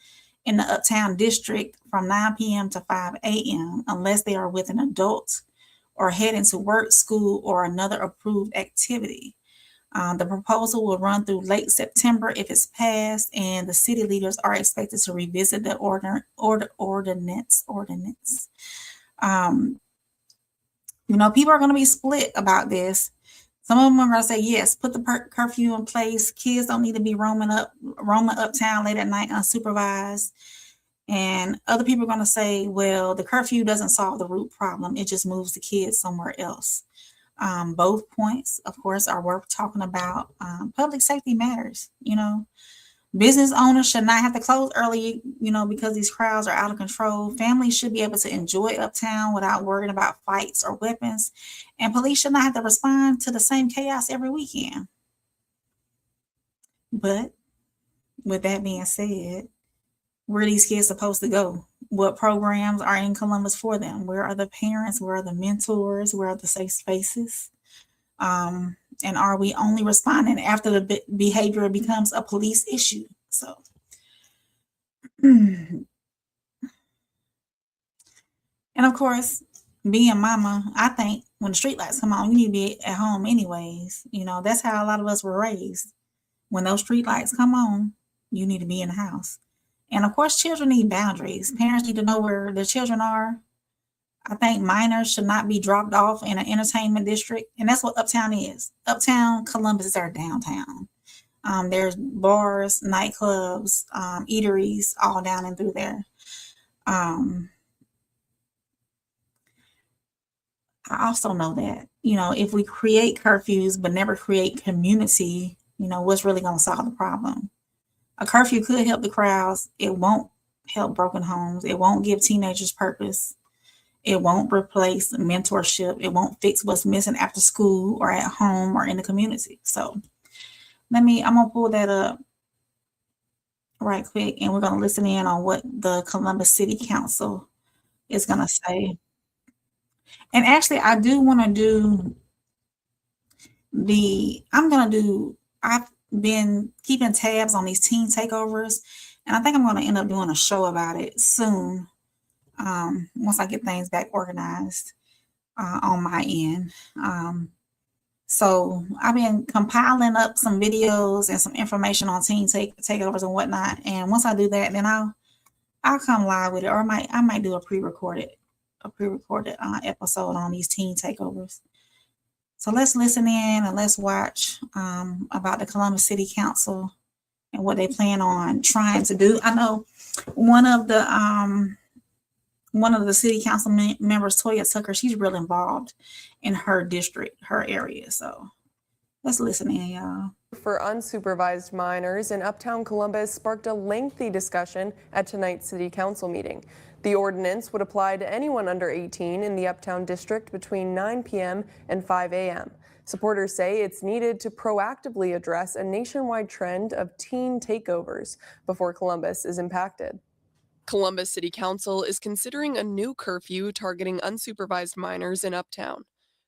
in the Uptown district from 9 p.m. to 5 a.m. unless they are with an adult or heading to work, school, or another approved activity. The proposal will run through late September if it's passed, and the city leaders are expected to revisit the ordinance. People are going to be split about this. Some of them are going to say, yes, put the curfew in place. Kids don't need to be roaming Uptown late at night unsupervised. And other people are going to say, well, the curfew doesn't solve the root problem. It just moves the kids somewhere else. Both points, of course, are worth talking about. Public safety matters. Business owners should not have to close early, because these crowds are out of control. Families should be able to enjoy Uptown without worrying about fights or weapons. And police should not have to respond to the same chaos every weekend. But with that being said, where are these kids supposed to go? What programs are in Columbus for them? Where are the parents? Where are the mentors? Where are the safe spaces? And are we only responding after the behavior becomes a police issue? So, and of course, being mama, I think when the streetlights come on, you need to be at home anyways. That's how a lot of us were raised. When those streetlights come on, you need to be in the house. And of course, children need boundaries. Parents need to know where their children are. I think minors should not be dropped off in an entertainment district. And that's what Uptown is. Uptown Columbus is our downtown. There's bars, nightclubs, eateries, all down and through there. I also know that, if we create curfews but never create community, what's really going to solve the problem? A curfew could help the crowds. It won't help broken homes. It won't give teenagers purpose. It won't replace mentorship. It won't fix what's missing after school or at home or in the community. So I'm going to pull that up right quick, and we're going to listen in on what the Columbus City Council is going to say. And actually, I do want to do I've been keeping tabs on these teen takeovers, and I think I'm going to end up doing a show about it soon. Once I get things back organized on my end. So I've been compiling up some videos and some information on teen takeovers and whatnot. And once I do that, then I'll come live with it, or I might do a pre-recorded a pre-recorded episode on these teen takeovers. So let's listen in and let's watch about the Columbus City Council and what they plan on trying to do. I know one of the city council members, Toya Tucker, she's really involved in her district, her area. So let's listen in, y'all. For unsupervised minors in Uptown Columbus sparked a lengthy discussion at tonight's city council meeting. The ordinance would apply to anyone under 18 in the Uptown district between 9 p.m. and 5 a.m. Supporters say it's needed to proactively address a nationwide trend of teen takeovers before Columbus is impacted. Columbus City Council is considering a new curfew targeting unsupervised minors in Uptown.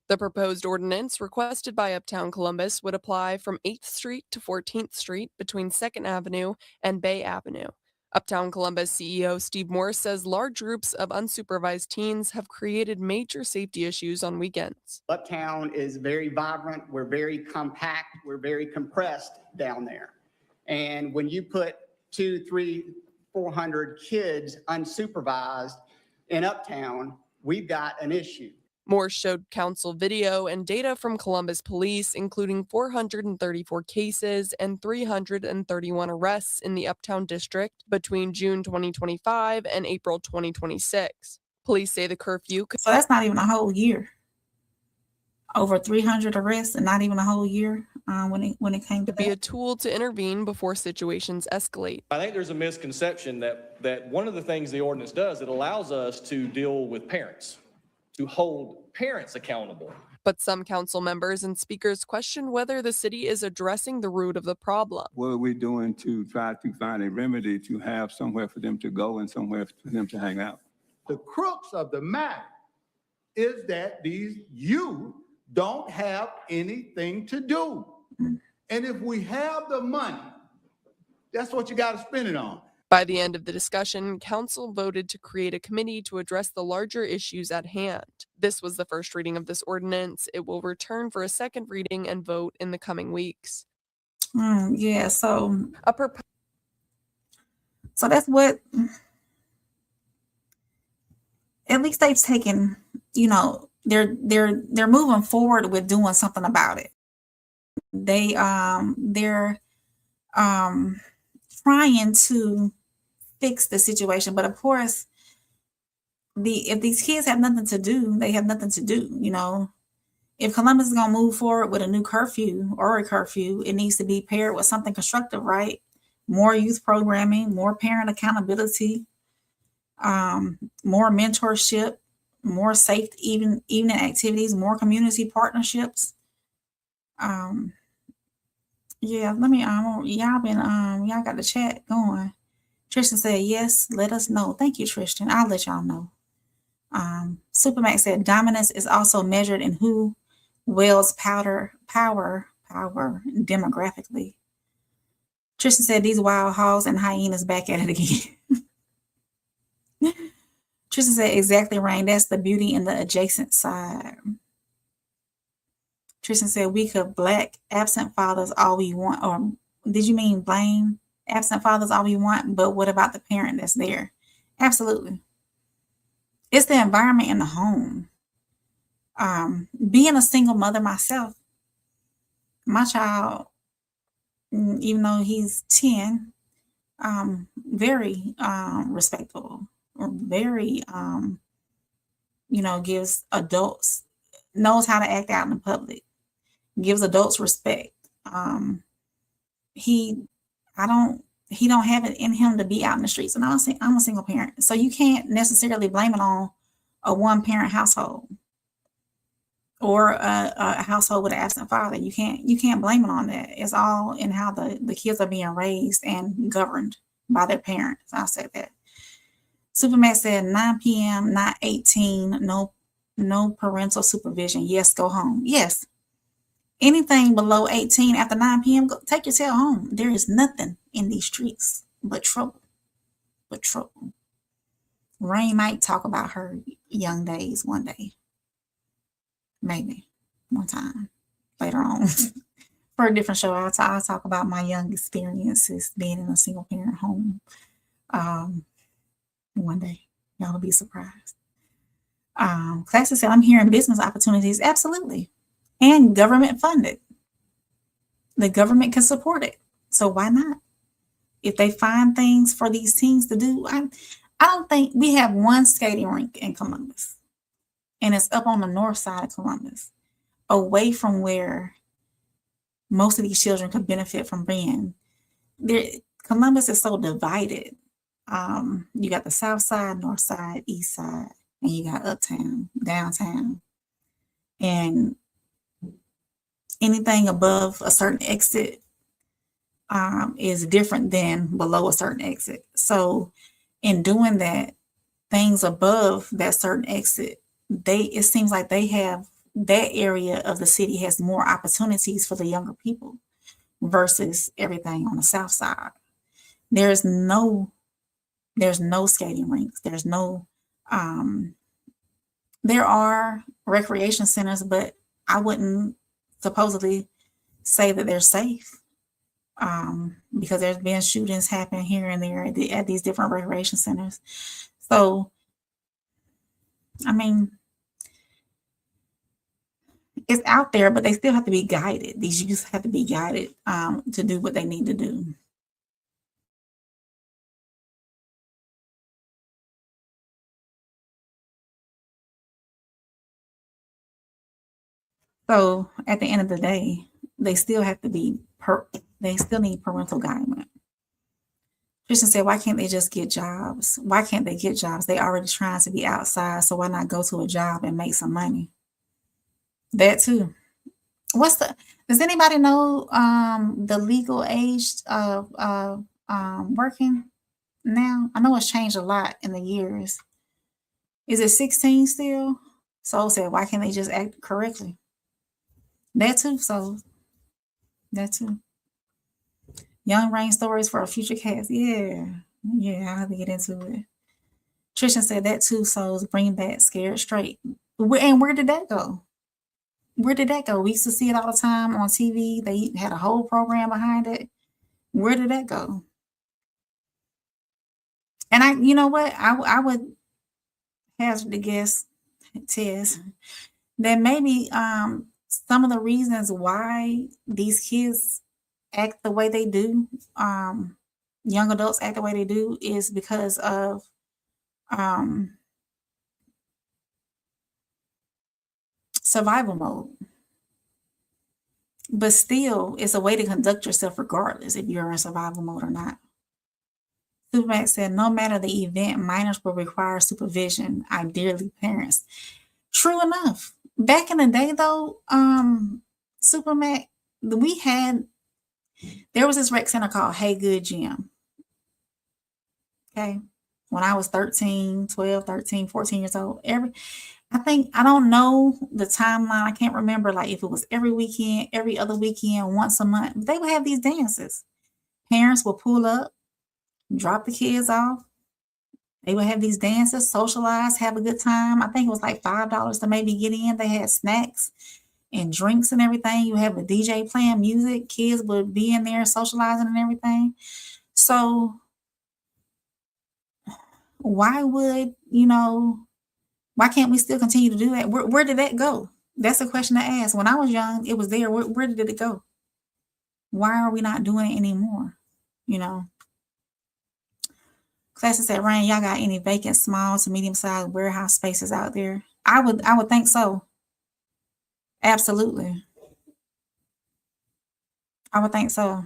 The proposed ordinance requested by Uptown Columbus would apply from 8th Street to 14th Street between 2nd Avenue and Bay Avenue. Uptown Columbus CEO Steve Morse says large groups of unsupervised teens have created major safety issues on weekends. Uptown is very vibrant. We're very compact. We're very compressed down there. And when you put 200, 300, 400 kids unsupervised in Uptown, we've got an issue. Morse showed council video and data from Columbus Police, including 434 cases and 331 arrests in the Uptown district between June 2025 and April 2026. Police say the curfew could... So that's not even a whole year. Over 300 arrests and not even a whole year when it came to be a tool to intervene before situations escalate. I think there's a misconception that one of the things the ordinance does, it allows us to deal with parents, to hold parents accountable. But some council members and speakers question whether the city is addressing the root of the problem. What are we doing to try to find a remedy to have somewhere for them to go and somewhere for them to hang out? The crux of the matter is that these youth don't have anything to do. And if we have the money, that's what you got to spend it on. By the end of the discussion, council voted to create a committee to address the larger issues at hand. This was the first reading of this ordinance. It will return for a second reading and vote in the coming weeks. Yeah, so that's what, at least they've taken, they're moving forward with doing something about it. They're trying to fix the situation, but of course, if these kids have nothing to do, they have nothing to do. If Columbus is gonna move forward with a new curfew or a curfew, it needs to be paired with something constructive, right? More youth programming, more parent accountability, more mentorship, more safe evening activities, more community partnerships. Yeah, let me y'all got the chat going. Tristan said yes, let us know. Thank you, Tristan. I'll let y'all know. Supermax said dominance is also measured in who wields power demographically. Tristan said these wild hogs and hyenas back at it again. Tristan said exactly, Rain. That's the beauty in the adjacent side. Tristan said we could black absent fathers all we want, or did you mean blame absent fathers all we want, but what about the parent that's there? Absolutely. It's the environment in the home. Being a single mother myself, my child, even though he's 10, very respectful, or very, gives adults, knows how to act out in the public, gives adults respect. He don't have it in him to be out in the streets. And I'm a single parent, so you can't necessarily blame it on a one-parent household or a household with an absent father. You can't blame it on that. It's all in how the kids are being raised and governed by their parents. I said that. Supermax said 9 p.m., not 18, no parental supervision. Yes, go home. Yes. Anything below 18 after 9 p.m., take your tail home. There is nothing in these streets but trouble. Rain might talk about her young days one day. Maybe one time later on. For a different show, I'll talk about my young experiences being in a single parent home. One day. Y'all will be surprised. Classy said, I'm hearing business opportunities. Absolutely. And government funded. The government can support it. So why not? If they find things for these teams to do, I don't think we have one skating rink in Columbus. And it's up on the north side of Columbus, away from where most of these children could benefit from being. Columbus is so divided. You got the south side, north side, east side, and you got uptown, downtown. And anything above a certain exit is different than below a certain exit. So in doing that, things above that certain exit, it seems like they have, that area of the city has more opportunities for the younger people versus everything on the south side. There's no skating rinks. There's no, there are recreation centers, but I wouldn't supposedly say that they're safe, because there's been shootings happen here and there at these different recreation centers. So, I mean, it's out there, but they still have to be guided. These youth have to be guided to do what they need to do. So at the end of the day, they still have to be, they still need parental guidance. Christian said, why can't they just get jobs? Why can't they get jobs? They already trying to be outside, so why not go to a job and make some money? That too. Does anybody know the legal age of working now? I know it's changed a lot in the years. Is it 16 still? Soul said, why can't they just act correctly? That too, so that too. Young Rain stories for a future cast. Yeah, I have to get into it. Trishan said that too, souls bring back Scared Straight. And where did that go? Where did that go? We used to see it all the time on TV. They had a whole program behind it. Where did that go? And you know what? I would hazard to guess, Tess, that maybe some of the reasons why these kids act the way they do, young adults act the way they do, is because of survival mode. But still, it's a way to conduct yourself regardless if you're in survival mode or not. Supermax said, no matter the event, minors will require supervision, ideally parents. True enough. Back in the day, though, Supermax, there was this rec center called Hey Good Gym. Okay. When I was 13, 14 years old, I don't know the timeline. I can't remember like if it was every weekend, every other weekend, once a month. They would have these dances. Parents would pull up, drop the kids off. They would have these dances, socialize, have a good time. I think it was like $5 to maybe get in. They had snacks and drinks and everything. You have a DJ playing music. Kids would be in there socializing and everything. So why can't we still continue to do that? Where did that go? That's a question to ask. When I was young, it was there. Where did it go? Why are we not doing it anymore? Classic said, Ryan, y'all got any vacant small to medium-sized warehouse spaces out there? I would think so. Absolutely. I would think so.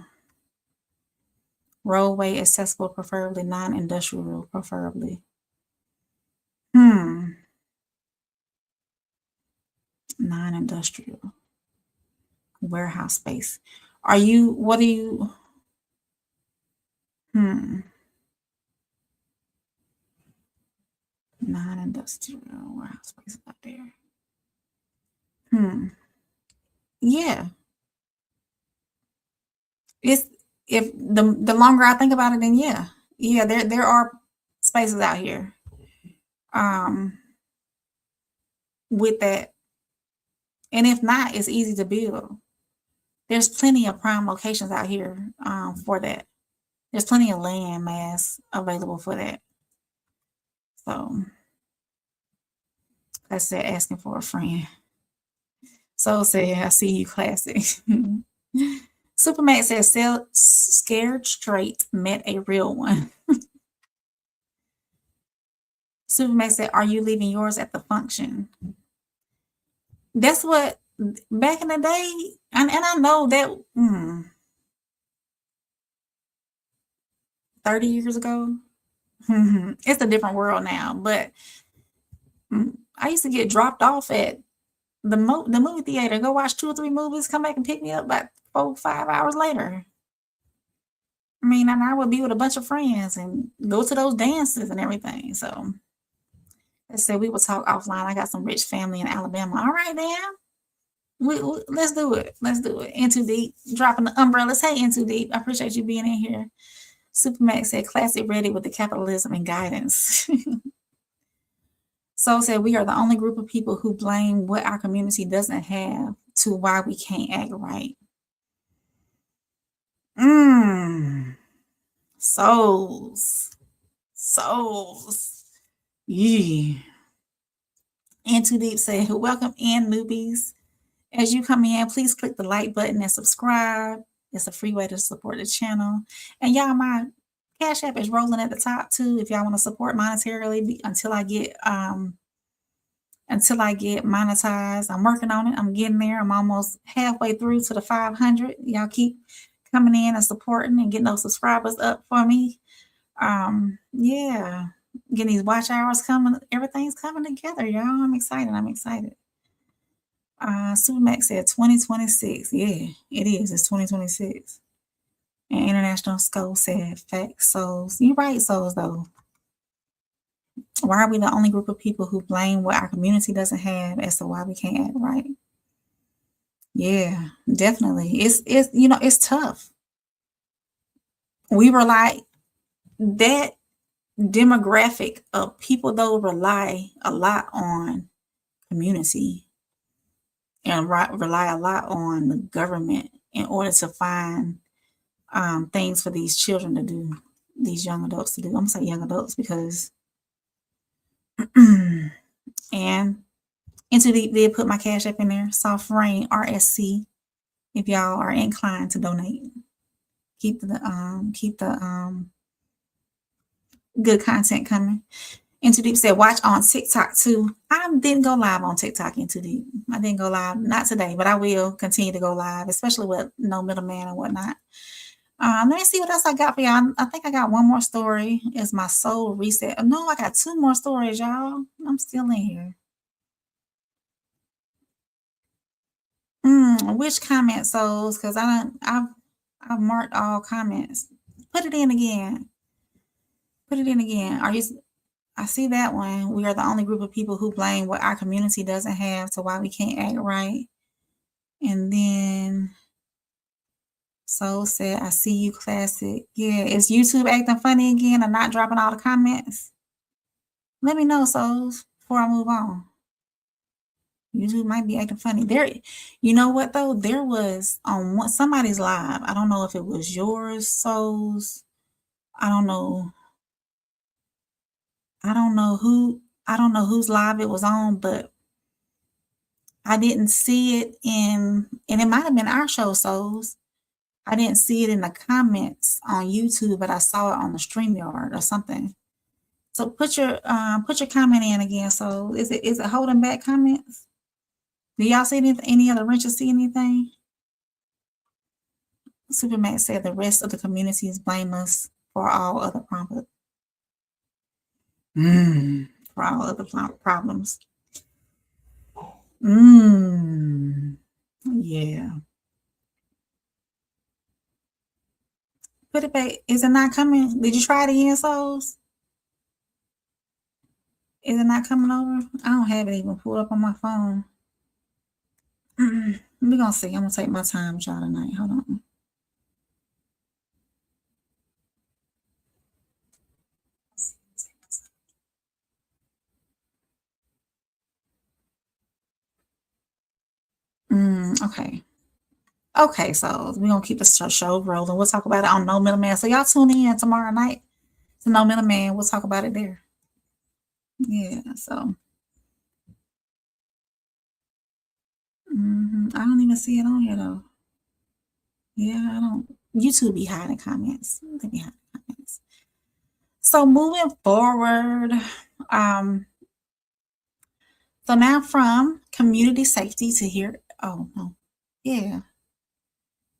Roadway accessible, preferably non-industrial, preferably. Non-industrial. Warehouse space. Non-industrial warehouse space out there. Yeah. If the longer I think about it, then yeah, there are spaces out here with that. And if not, it's easy to build. There's plenty of prime locations out here for that. There's plenty of land mass available for that. So said, asking for a friend. So said, I see you, classic. Superman says, scared straight, met a real one. Superman said, are you leaving yours at the function? That's what, back in the day, and I know that 30 years ago, it's a different world now, but I used to get dropped off at the movie theater, go watch 2 or 3 movies, come back and pick me up about 4 or 5 hours later. I mean, and I would be with a bunch of friends and go to those dances and everything. So I said we will talk offline. I got some rich family in Alabama. All right, then. Let's do it. Let's do it. In Too Deep, dropping the umbrellas. Hey, In Too Deep. I appreciate you being in here. Supermax said, classic ready with the capitalism and guidance. Soul said, we are the only group of people who blame what our community doesn't have to why we can't act right. Souls. Yeah. In Too Deep said, welcome in, newbies. As you come in, please click the like button and subscribe. It's a free way to support the channel. And y'all, my Cash App is rolling at the top too. If y'all want to support monetarily until I get monetized. I'm working on it. I'm getting there. I'm almost halfway through to the 500. Y'all keep coming in and supporting and getting those subscribers up for me. Yeah, getting these watch hours coming. Everything's coming together, y'all. I'm excited. Supermax said 2026. Yeah, it is. It's 2026. And International Skull said facts, souls. You're right, souls, though. Why are we the only group of people who blame what our community doesn't have as to why we can't act right? Yeah, definitely. It's tough. We rely, that demographic of people though rely a lot on community and rely a lot on the government in order to find things for these children to do, these young adults to do. I'm gonna say young adults because and Into Deep did put my Cash App in there. Soft Rain RSC. If y'all are inclined to donate, keep the good content coming. Into Deep said, watch on TikTok too. I didn't go live on TikTok. Into Deep. I didn't go live, not today, but I will continue to go live, especially with no middleman and whatnot. Let me see what else I got for y'all. I think I got one more story. It's my soul reset. No, I got 2 more stories, y'all. I'm still in here. Which comment, souls? Because I've marked all comments. Put it in again. I see that one. We are the only group of people who blame what our community doesn't have to why we can't act right. And then Soul said, I see you, classic. Yeah, is YouTube acting funny again or not dropping all the comments? Let me know, souls, before I move on. YouTube might be acting funny. There, you know what though? There was on somebody's live. I don't know if it was yours, souls. I don't know whose live it was on, but I didn't see it and it might have been our show, souls. I didn't see it in the comments on YouTube, but I saw it on the StreamYard or something. So put your comment in again. So is it holding back comments? Do y'all see any other wrenches? See anything? Supermax said the rest of the community is blameless for all other problems. For all other problems. Yeah. Put it back. Is it not coming? Did you try it again, souls? Is it not coming over? I don't have it even pulled up on my phone. We're going to see. I'm going to take my time with y'all tonight. Hold on. Okay, so we're going to keep the show rolling. We'll talk about it on No Middleman. So y'all tune in tomorrow night to No Middleman. We'll talk about it there. Yeah, so I don't even see it on here though. Yeah, I don't. YouTube be hiding comments. They be hiding comments. So moving forward, so now from community safety to here. Oh no, yeah,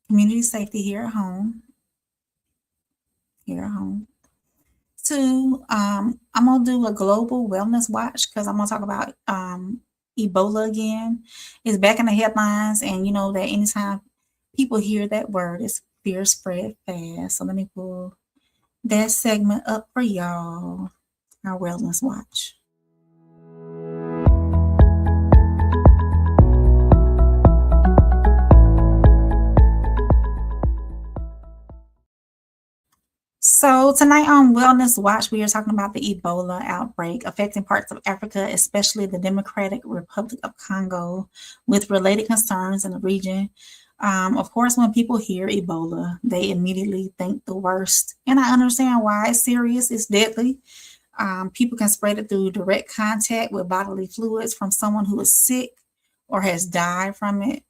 community safety here at home. Here at home. To I'm gonna do a global wellness watch because I'm gonna talk about Ebola again. It's back in the headlines, and you know that anytime people hear that word, it's fear spread fast. So let me pull that segment up for y'all. Our wellness watch. So tonight on Wellness Watch, we are talking about the Ebola outbreak affecting parts of Africa, especially the Democratic Republic of Congo, with related concerns in the region. Of course, when people hear Ebola, they immediately think the worst. And I understand why. It's serious, it's deadly. People can spread it through direct contact with bodily fluids from someone who is sick or has died from it.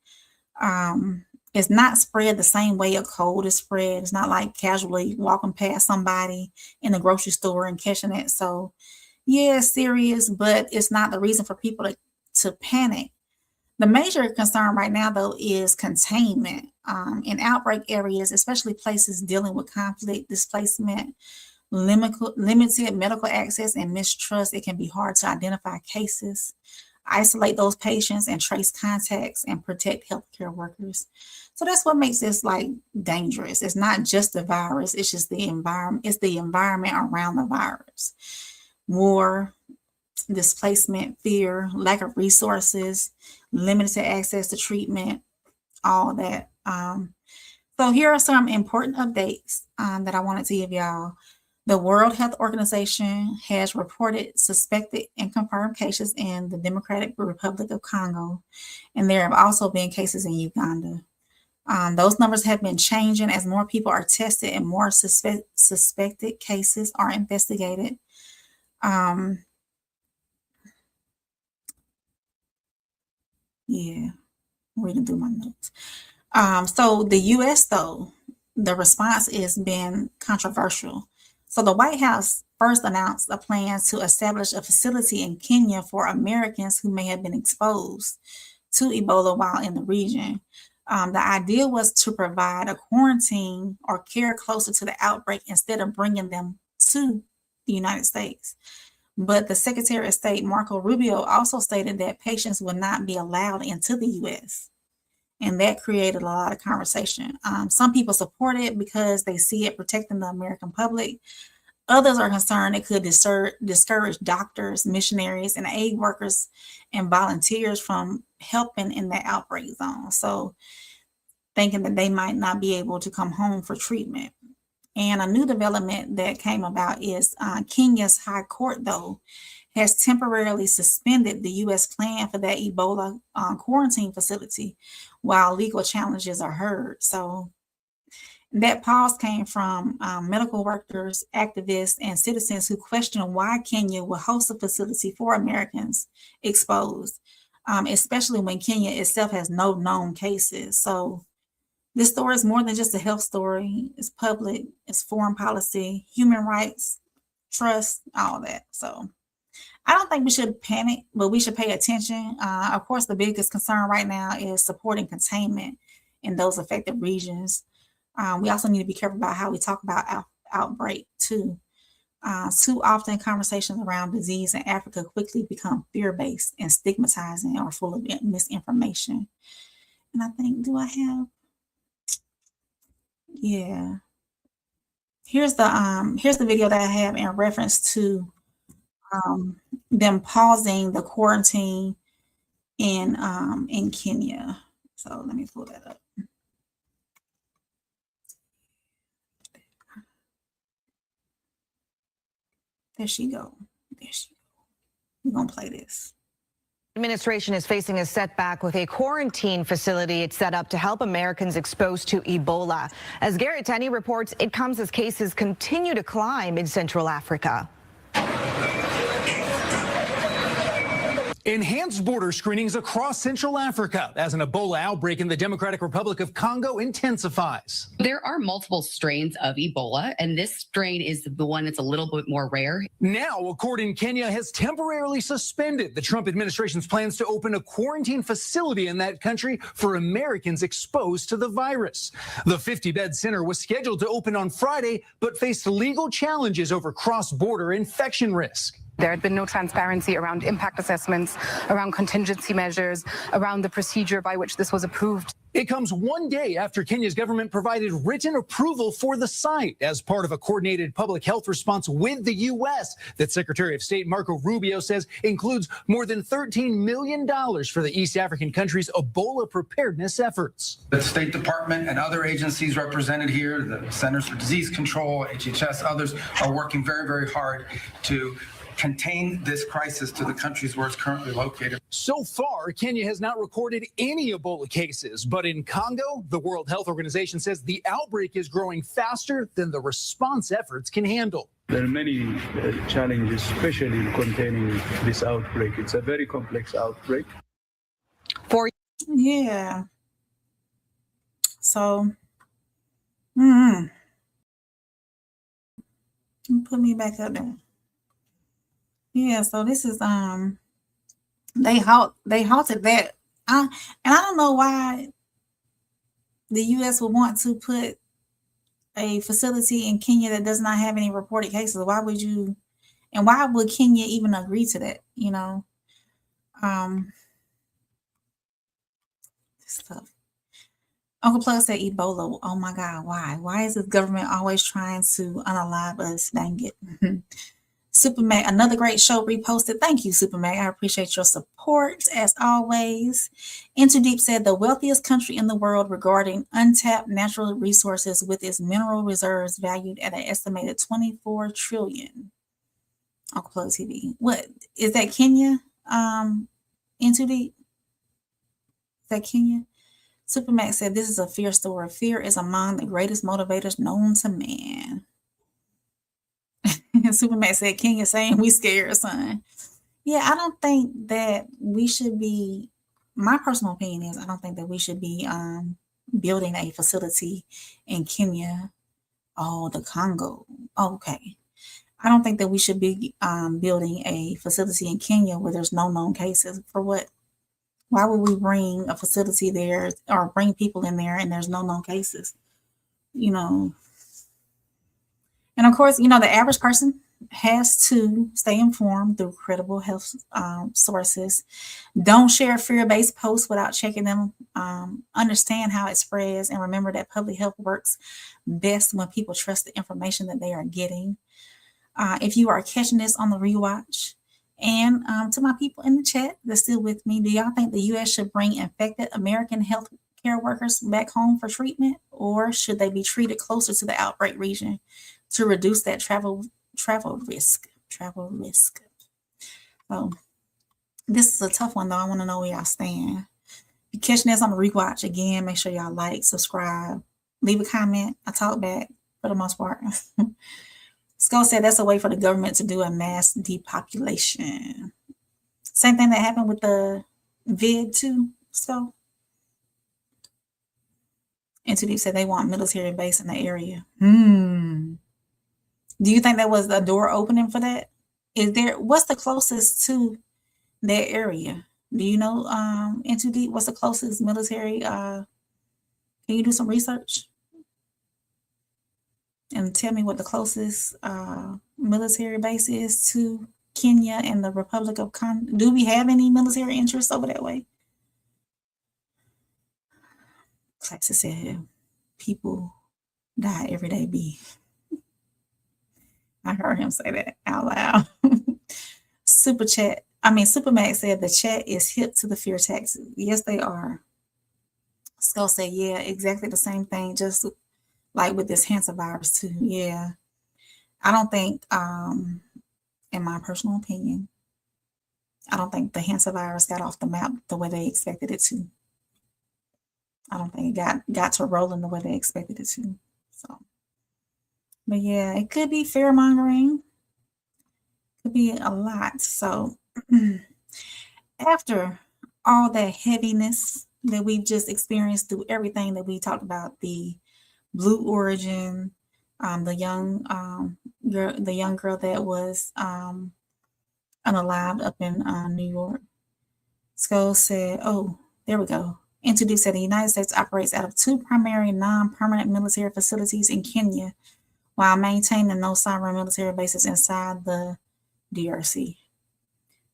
It's not spread the same way a cold is spread. It's not like casually walking past somebody in the grocery store and catching it. So yeah, it's serious, but it's not the reason for people to panic. The major concern right now, though, is containment. In outbreak areas, especially places dealing with conflict, displacement, limited medical access, and mistrust, it can be hard to identify cases, isolate those patients, and trace contacts and protect healthcare workers. So that's what makes this like dangerous. It's not just the virus, it's just the environment. It's the environment around the virus. War, displacement, fear, lack of resources, limited access to treatment, all that. So here are some important updates that I wanted to give y'all. The World Health Organization has reported suspected and confirmed cases in the Democratic Republic of Congo, and there have also been cases in Uganda. Those numbers have been changing as more people are tested and more suspected cases are investigated. Yeah, reading through my notes. So the U.S., though, the response has been controversial. So the White House first announced a plan to establish a facility in Kenya for Americans who may have been exposed to Ebola while in the region. The idea was to provide a quarantine or care closer to the outbreak instead of bringing them to the United States. But the Secretary of State, Marco Rubio, also stated that patients would not be allowed into the U.S. And that created a lot of conversation. Some people support it because they see it protecting the American public. Others are concerned it could discourage doctors, missionaries, and aid workers and volunteers from helping in the outbreak zone. So thinking that they might not be able to come home for treatment. And a new development that came about is Kenya's High Court, though, has temporarily suspended the U.S. plan for that Ebola quarantine facility while legal challenges are heard. So that pause came from medical workers, activists, and citizens who question why Kenya will host a facility for Americans exposed, especially when Kenya itself has no known cases. So this story is more than just a health story. It's public, it's foreign policy, human rights, trust, all that. So I don't think we should panic, but we should pay attention. Of course, the biggest concern right now is supporting containment in those affected regions. We also need to be careful about how we talk about outbreak too. Too often conversations around disease in Africa quickly become fear-based and stigmatizing or full of misinformation. And I think, do I have? Yeah. Here's the video that I have in reference to them pausing the quarantine in Kenya. So let me pull that up. There she go. There she go. We're gonna play this. Administration is facing a setback with a quarantine facility it's set up to help Americans exposed to Ebola. As Garrett Tenney reports, it comes as cases continue to climb in Central Africa. Enhanced border screenings across Central Africa as an Ebola outbreak in the Democratic Republic of Congo intensifies. There are multiple strains of Ebola, and this strain is the one that's a little bit more rare. Now, a court in Kenya has temporarily suspended the Trump administration's plans to open a quarantine facility in that country for Americans exposed to the virus. The 50-bed center was scheduled to open on Friday, but faced legal challenges over cross-border infection risk. There had been no transparency around impact assessments, around contingency measures, around the procedure by which this was approved. It comes one day after Kenya's government provided written approval for the site as part of a coordinated public health response with the U.S. that Secretary of State Marco Rubio says includes more than $13 million for the East African country's Ebola preparedness efforts. The State Department and other agencies represented here, the Centers for Disease Control, HHS, others are working very, very hard to contain this crisis to the countries where it's currently located. So far, Kenya has not recorded any Ebola cases, but in Congo, the World Health Organization says the outbreak is growing faster than the response efforts can handle. There are many challenges, especially in containing this outbreak. It's a very complex outbreak. Yeah. So, put me back up there. Yeah, so this is they halted that. And I don't know why the US would want to put a facility in Kenya that does not have any reported cases. Why would you, and why would Kenya even agree to that? You know, stuff. Uncle Plug said Ebola. Oh my God, why? Why is this government always trying to unalive us? Dang it. Supermac, another great show reposted. Thank you, Supermac. I appreciate your support as always. Into Deep said the wealthiest country in the world regarding untapped natural resources with its mineral reserves valued at an estimated 24 trillion. Uncle Plug TV. What is that? Kenya? Into Deep? Is that Kenya? Supermac said this is a fear story. Fear is among the greatest motivators known to man. Superman said, Kenya saying we scared, son. Yeah, I don't think that we should be, my personal opinion is, I don't think that we should be building a facility in Kenya. Oh, the Congo. Okay. I don't think that we should be building a facility in Kenya where there's no known cases. For what? Why would we bring a facility there or bring people in there and there's no known cases? You know. And of course, you know, the average person has to stay informed through credible health sources. Don't share fear-based posts without checking them. Understand how it spreads and remember that public health works best when people trust the information that they are getting. If you are catching this on the rewatch, and to my people in the chat that's still with me, do y'all think the U.S. should bring infected American health care workers back home for treatment, or should they be treated closer to the outbreak region to reduce that travel risk? So this is a tough one though. I want to know where y'all stand. If you're catching this on the rewatch, again, make sure y'all like, subscribe, leave a comment. I talk back for the most part. Skull said that's a way for the government to do a mass depopulation. Same thing that happened with the vid too. So and Too Deep said they want military base in the area. Do you think that was the door opening for that? Is there, what's the closest to that area? Do you know, in Too Deep, what's the closest military? Can you do some research and tell me what the closest military base is to Kenya and the Republic of Congo? Do we have any military interests over that way? Texas said, people die every day, B. I heard him say that out loud. Supermax said the chat is hip to the fear tactics. Yes, they are. Skull said, yeah, exactly the same thing, just like with this Hansa virus too. Yeah. I don't think, in my personal opinion, I don't think the Hansa virus got off the map the way they expected it to. I don't think it got to rolling the way they expected it to. So, but yeah, it could be fear mongering. Could be a lot. So, after all that heaviness that we've just experienced through everything that we talked about, the Blue Origin, the young girl that was unalived up in New York. Scholes said, oh, there we go. Introduced that the United States operates out of 2 primary non-permanent military facilities in Kenya while maintaining no sovereign military bases inside the DRC.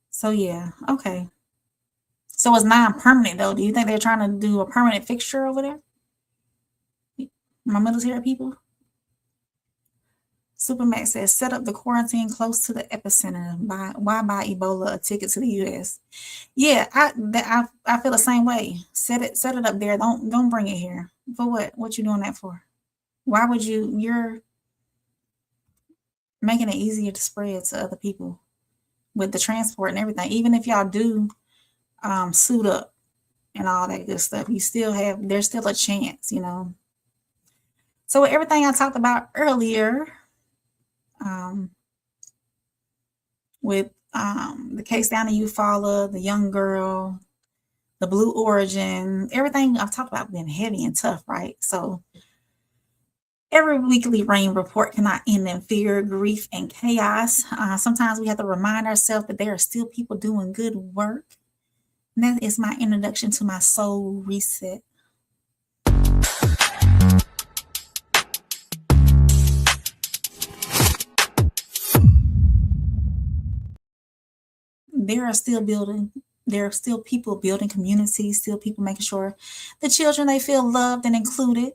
So yeah, okay. So it's non-permanent though. Do you think they're trying to do a permanent fixture over there? My military people? Supermax says, set up the quarantine close to the epicenter. Why buy Ebola a ticket to the U.S.? Yeah, I feel the same way. Set it up there. Don't bring it here. For what? What you doing that for? Why would you? You're making it easier to spread to other people with the transport and everything. Even if y'all do suit up and all that good stuff, there's still a chance, you know. So with everything I talked about earlier, with the case down in Eufaula, the young girl, the Blue Origin, everything I've talked about been heavy and tough, right? So every weekly rain report cannot end in fear, grief, and chaos. Sometimes we have to remind ourselves that there are still people doing good work. And that is my introduction to my soul reset. There are still people building communities, still people making sure the children, they feel loved and included.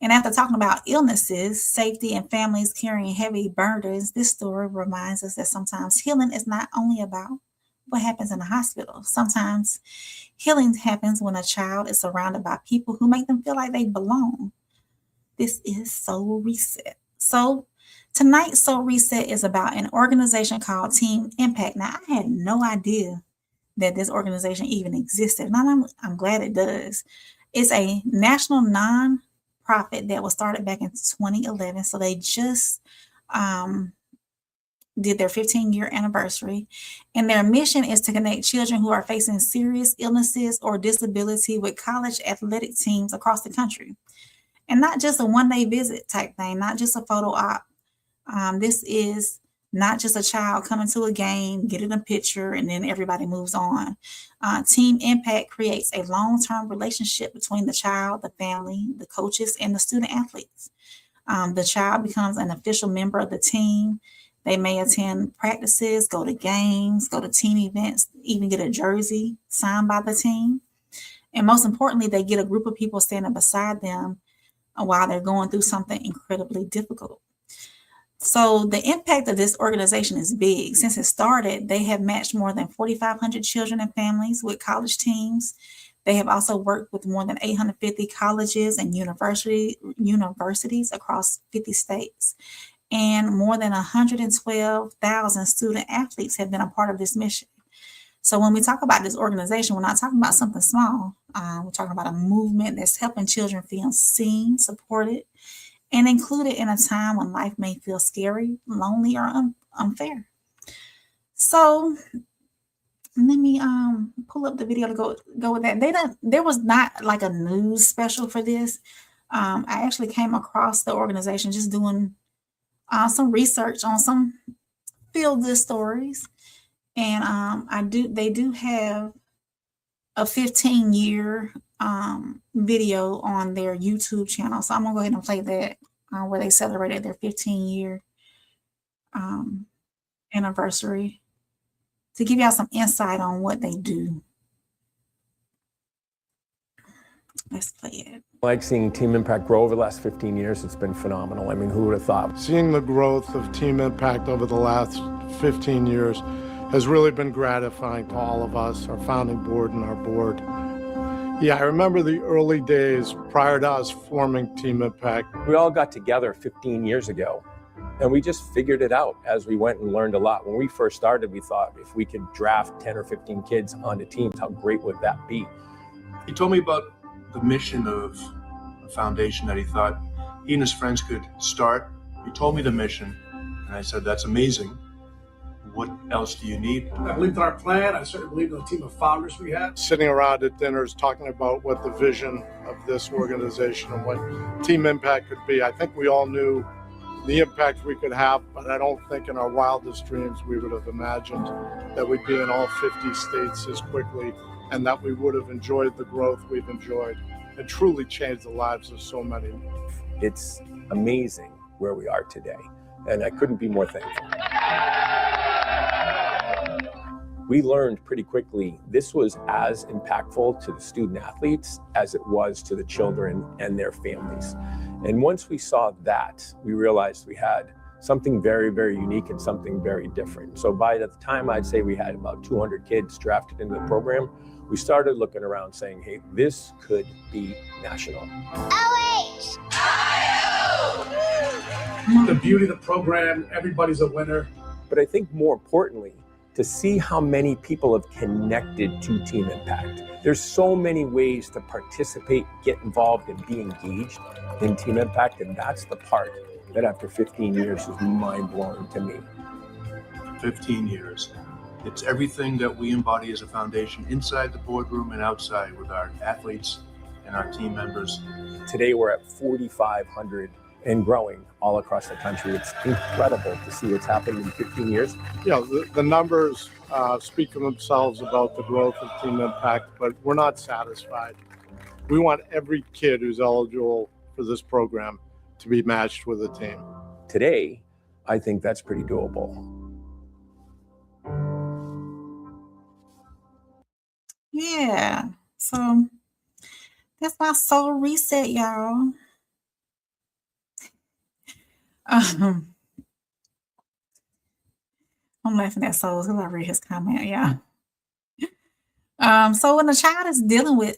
And after talking about illnesses, safety, and families carrying heavy burdens, this story reminds us that sometimes healing is not only about what happens in the hospital. Sometimes healing happens when a child is surrounded by people who make them feel like they belong. This is Soul Reset. So tonight's Soul Reset is about an organization called Team Impact. Now, I had no idea that this organization even existed. Now, I'm glad it does. It's a national non-profit that was started back in 2011. So they just did their 15-year anniversary. And their mission is to connect children who are facing serious illnesses or disability with college athletic teams across the country. And not just a one-day visit type thing, not just a photo op. This is not just a child coming to a game, getting a picture, and then everybody moves on. Team Impact creates a long-term relationship between the child, the family, the coaches, and the student athletes. The child becomes an official member of the team. They may attend practices, go to games, go to team events, even get a jersey signed by the team. And most importantly, they get a group of people standing beside them while they're going through something incredibly difficult. So the impact of this organization is big. Since it started, they have matched more than 4,500 children and families with college teams. They have also worked with more than 850 colleges and universities across 50 states. And more than 112,000 student athletes have been a part of this mission. So when we talk about this organization, we're not talking about something small. We're talking about a movement that's helping children feel seen, supported, and included in a time when life may feel scary, lonely, or unfair. So let me pull up the video to go with that. There was not like a news special for this. I actually came across the organization just doing some research on some feel-good stories, and they do have a 15-year video on their YouTube channel. So I'm gonna go ahead and play that where they celebrated their 15-year anniversary to give y'all some insight on what they do. Let's play it. Like seeing Team Impact grow over the last 15 years, it's been phenomenal. I mean, who would have thought? Seeing the growth of Team Impact over the last 15 years has really been gratifying to all of us, our founding board and our board. Yeah, I remember the early days prior to us forming Team Impact. We all got together 15 years ago, and we just figured it out as we went and learned a lot. When we first started, we thought if we could draft 10 or 15 kids onto teams, how great would that be? He told me about the mission of a foundation that he thought he and his friends could start. He told me the mission, and I said, that's amazing. What else do you need? I believe in our plan. I certainly believe in the team of founders we have. Sitting around at dinners talking about what the vision of this organization and what Team Impact could be. I think we all knew the impact we could have, but I don't think in our wildest dreams we would have imagined that we'd be in all 50 states as quickly and that we would have enjoyed the growth we've enjoyed and truly changed the lives of so many. It's amazing where we are today, and I couldn't be more thankful. We learned pretty quickly this was as impactful to the student athletes as it was to the children and their families. And once we saw that, we realized we had something very, very unique and something very different. So by the time I'd say we had about 200 kids drafted into the program, we started looking around saying, hey, this could be national. OH! The beauty of the program, everybody's a winner. But I think more importantly, to see how many people have connected to Team Impact. There's so many ways to participate, get involved, and be engaged in Team Impact, and that's the part that after 15 years is mind-blowing to me. 15 years. It's everything that we embody as a foundation inside the boardroom and outside with our athletes and our team members. Today we're at 4,500 and growing all across the country. It's incredible to see what's happened in 15 years. Yeah, the numbers speak for themselves about the growth of Team Impact, but we're not satisfied. We want every kid who's eligible for this program to be matched with a team. Today, I think that's pretty doable. Yeah, so that's my soul reset, y'all. I'm laughing at Souls because I read his comment. Yeah. So when a child is dealing with,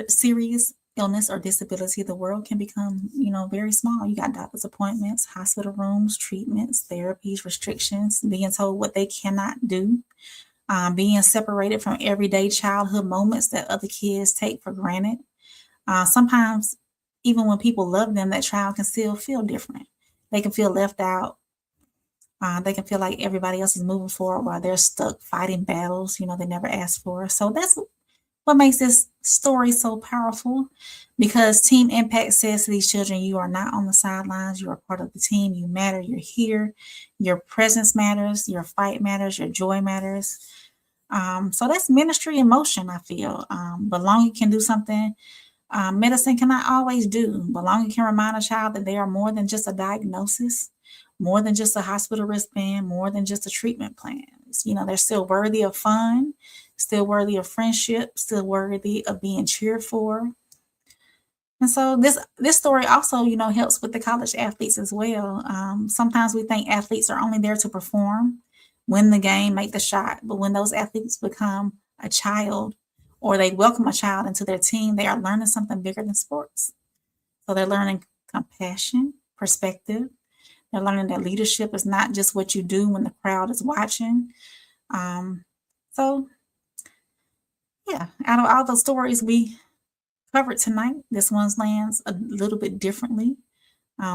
serious illness or disability, the world can become, very small. You got doctor's appointments, hospital rooms, treatments, therapies, restrictions, being told what they cannot do, being separated from everyday childhood moments that other kids take for granted. Sometimes, even when people love them, that child can still feel different. They can feel left out. They can feel like everybody else is moving forward while they're stuck fighting battles, they never asked for. So that's what makes this story so powerful, because Team Impact says to these children, you are not on the sidelines. You are part of the team. You matter. You're here. Your presence matters. Your fight matters. Your joy matters. So that's ministry in motion, I feel. Belonging can do something medicine cannot always do. Belonging can remind a child that they are more than just a diagnosis, more than just a hospital wristband, more than just a treatment plan. They're still worthy of fun, still worthy of friendship, still worthy of being cheered for. And so this story also, helps with the college athletes as well. Sometimes we think athletes are only there to perform, win the game, make the shot. But when those athletes become a child, or they welcome a child into their team, they are learning something bigger than sports. So they're learning compassion, perspective. They're learning that leadership is not just what you do when the crowd is watching. So, yeah, out of all the stories we covered tonight, this one lands a little bit differently.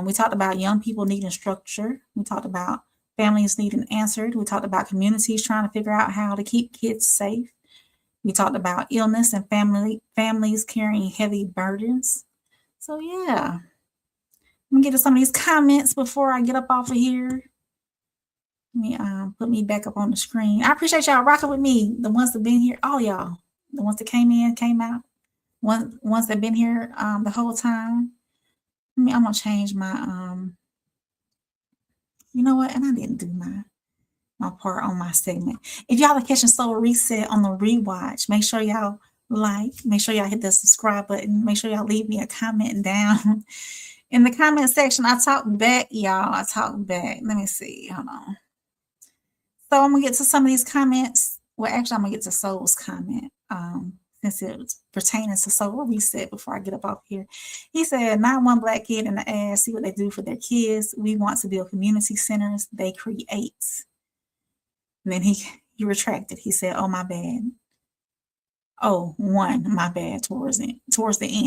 We talked about young people needing structure. We talked about families needing answered. We talked about communities trying to figure out how to keep kids safe. We talked about illness and families carrying heavy burdens. So, yeah. Let me get to some of these comments before I get up off of here. Let me put me back up on the screen. I appreciate y'all rocking with me. The ones that been here, all y'all. The ones that came in, came out. Ones that been here the whole time. I'm going to change my, you know what? And I didn't do my part on my segment. If y'all are catching Soul Reset on the rewatch, make sure y'all make sure y'all hit the subscribe button. Make sure y'all leave me a comment down in the comment section. I talk back, y'all. I talk back. Let me see. Hold on. So I'm gonna get to some of these comments. Well, actually, I'm gonna get to Soul's comment. Since it's pertaining to Soul Reset before I get up off here. He said, not one black kid in the ass, see what they do for their kids. We want to build community centers they create. And then he retracted. He said, oh, my bad. Oh, my bad towards the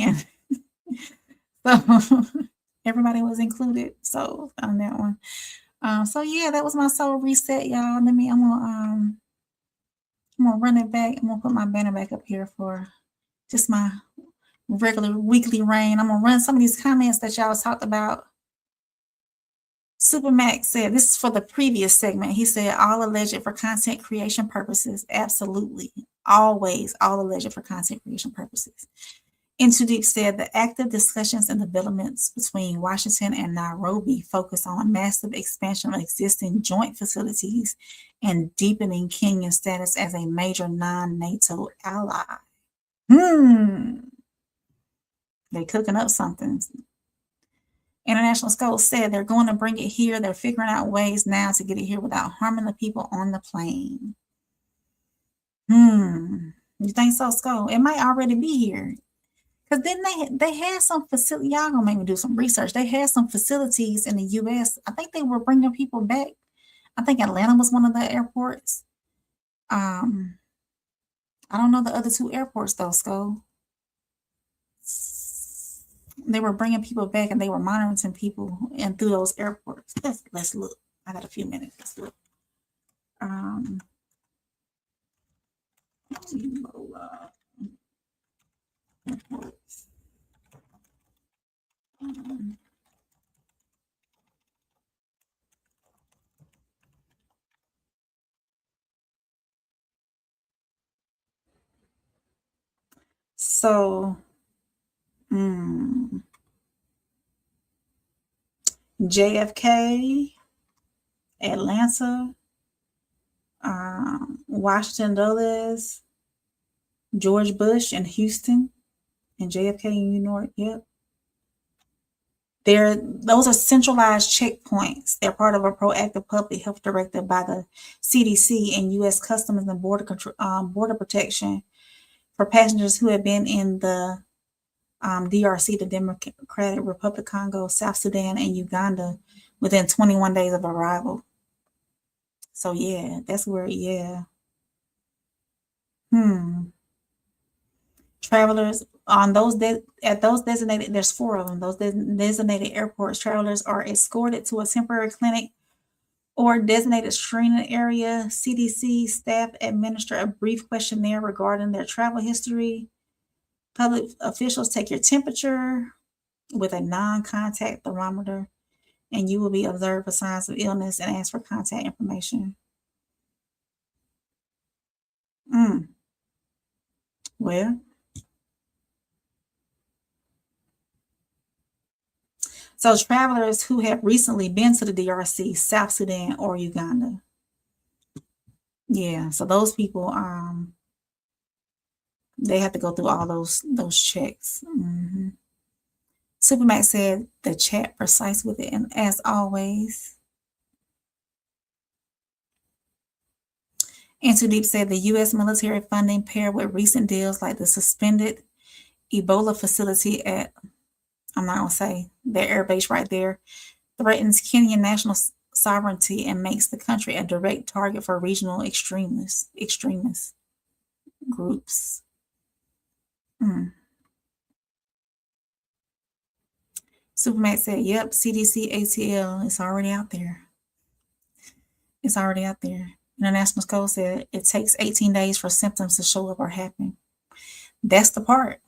end. So everybody was included. So on that one. So yeah, that was my soul reset, y'all. I'm gonna run it back. I'm gonna put my banner back up here for just my regular weekly rain. I'm gonna run some of these comments that y'all talked about. Super Max said, this is for the previous segment. He said, all alleged for content creation purposes. Absolutely. Always all alleged for content creation purposes. Into Deep said, the active discussions and developments between Washington and Nairobi focus on massive expansion of existing joint facilities and deepening Kenya's status as a major non-NATO ally. They're cooking up something. International Schools said they're going to bring it here. They're figuring out ways now to get it here without harming the people on the plane. You think so, Skull? It might already be here. Because then they had some facility. Y'all gonna make me do some research. They had some facilities in the U.S. I think they were bringing people back. I think Atlanta was one of the airports. I don't know the other two airports though, Skull. They were bringing people back and they were monitoring people and through those airports. Let's look. I got a few minutes. Let's look. Ebola airports. So, JFK, Atlanta, Washington Dulles, George Bush in Houston, and JFK in New York. Yep. Those are centralized checkpoints. They're part of a proactive public health directive by the CDC and U.S. Customs and Border Protection for passengers who have been in the DRC, the Democratic Republic of Congo, South Sudan, and Uganda within 21 days of arrival. So yeah, that's where, yeah. Travelers on those at those designated, there's 4 of them, those designated airports, travelers are escorted to a temporary clinic or designated screening area. CDC staff administer a brief questionnaire regarding their travel history. Public officials take your temperature with a non-contact thermometer, and you will be observed for signs of illness and ask for contact information. Well, so travelers who have recently been to the DRC, South Sudan, or Uganda. Yeah, so those people, they have to go through all those checks. Supermax said the chat precise with it, and as always. And Too Deep said the U.S. military funding paired with recent deals like the suspended Ebola facility at, I'm not going to say, their air base right there, threatens Kenyan national sovereignty and makes the country a direct target for regional extremist groups. Supermax said, yep, CDC ATL is already out there. It's already out there. International Code said it takes 18 days for symptoms to show up or happen. That's the part.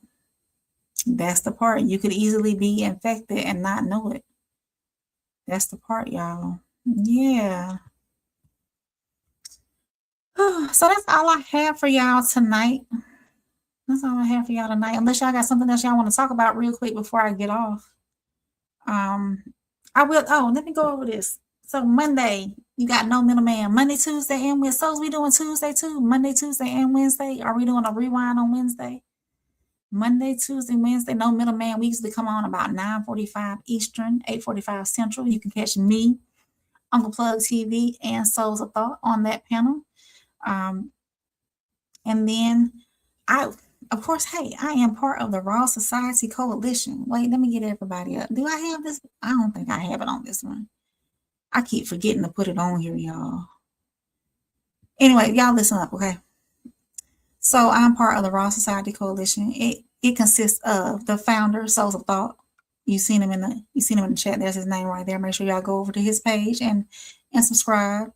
That's the part. You could easily be infected and not know it. That's the part, y'all. Yeah. So that's all I have for y'all tonight. That's all I have for y'all tonight. Unless y'all got something else y'all want to talk about real quick before I get off. I will. Oh, let me go over this. So Monday, you got no middleman. Monday, Tuesday, and Wednesday. So we doing Tuesday too? Monday, Tuesday, and Wednesday? Are we doing a rewind on Wednesday? Monday, Tuesday, Wednesday, no middleman. We usually come on about 9:45 Eastern, 8:45 Central. You can catch me, Uncle Plug TV, and Souls of Thought on that panel. And then of course, hey, I am part of the Raw Society Coalition. Wait, let me get everybody up. Do I have this? I don't think I have it on this one. I keep forgetting to put it on here, y'all. Anyway, y'all listen up, okay? So I'm part of the Raw Society Coalition. It consists of the founder, Souls of Thought, You seen him in the chat. There's his name right there. Make sure y'all go over to his page and subscribe.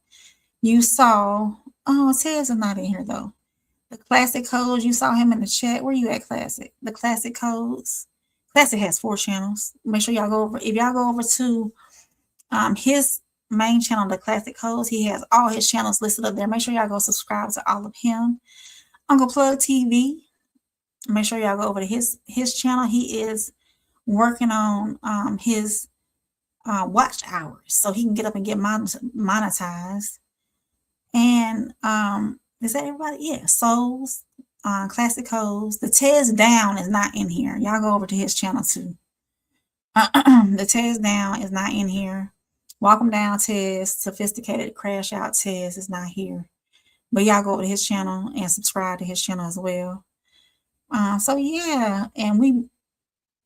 You saw, oh, Tez is not in here though. The Classic Codes, you saw him in the chat. Where you at, Classic? The Classic Codes. Classic has 4 channels. Make sure y'all go over. If y'all go over to his main channel, The Classic Codes, he has all his channels listed up there. Make sure y'all go subscribe to all of him. Uncle Plug TV. Make sure y'all go over to his channel. He is working on his watch hours so he can get up and get monetized. And is that everybody? Yeah, Souls, Classic Codes. The Tez Down is not in here. Y'all go over to his channel too. The Tez Down is not in here. Welcome Down Tez, Sophisticated Crash Out Tez is not here. But y'all go over to his channel and subscribe to his channel as well. So yeah, and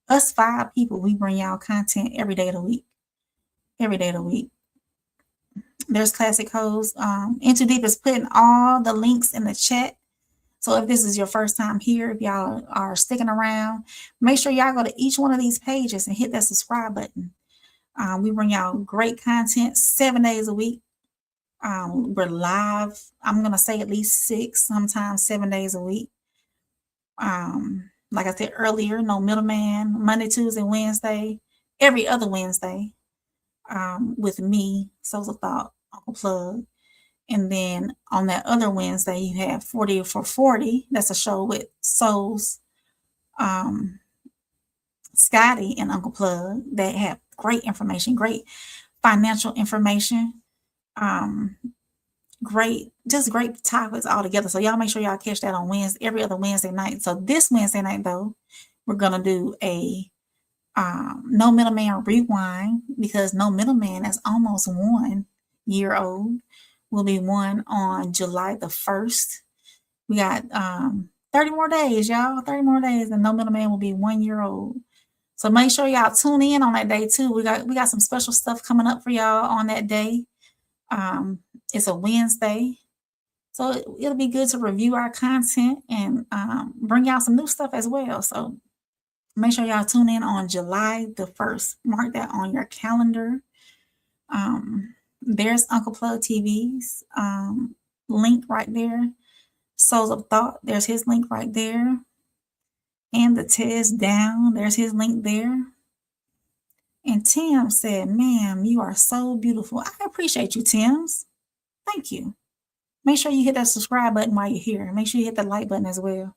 us 5 people, we bring y'all content every day of the week. Every day of the week. There's Classic Codes. Into Deep is putting all the links in the chat. So if this is your first time here, if y'all are sticking around, make sure y'all go to each one of these pages and hit that subscribe button. We bring y'all great content 7 days a week. We're live. I'm going to say at least 6, sometimes 7 days a week. Like I said earlier, no middleman, Monday, Tuesday, Wednesday, every other Wednesday, with me, Souls of Thought, Uncle Plug. And then on that other Wednesday, you have 40 for 40. That's a show with Souls, Scotty, and Uncle Plug. They have great information, great financial information, great topics all together. So y'all make sure y'all catch that on Wednesday, every other Wednesday night. So this Wednesday night, though, we're gonna do a No Middleman Rewind, because No Middleman is almost 1 year old. Will be 1 on July the 1st. We got 30 more days, y'all. 30 more days, and No Middleman will be 1 year old. So make sure y'all tune in on that day too. We got some special stuff coming up for y'all on that day. It's a Wednesday, so it'll be good to review our content and bring y'all some new stuff as well. So make sure y'all tune in on July the 1st. Mark that on your calendar. There's Uncle Plug TV's link right there. Souls of Thought, there's his link right there. And the Tez Down, there's his link there. And Tim said, ma'am, you are so beautiful. I appreciate you, Tim's. Thank you. Make sure you hit that subscribe button while you're here. Make sure you hit the like button as well.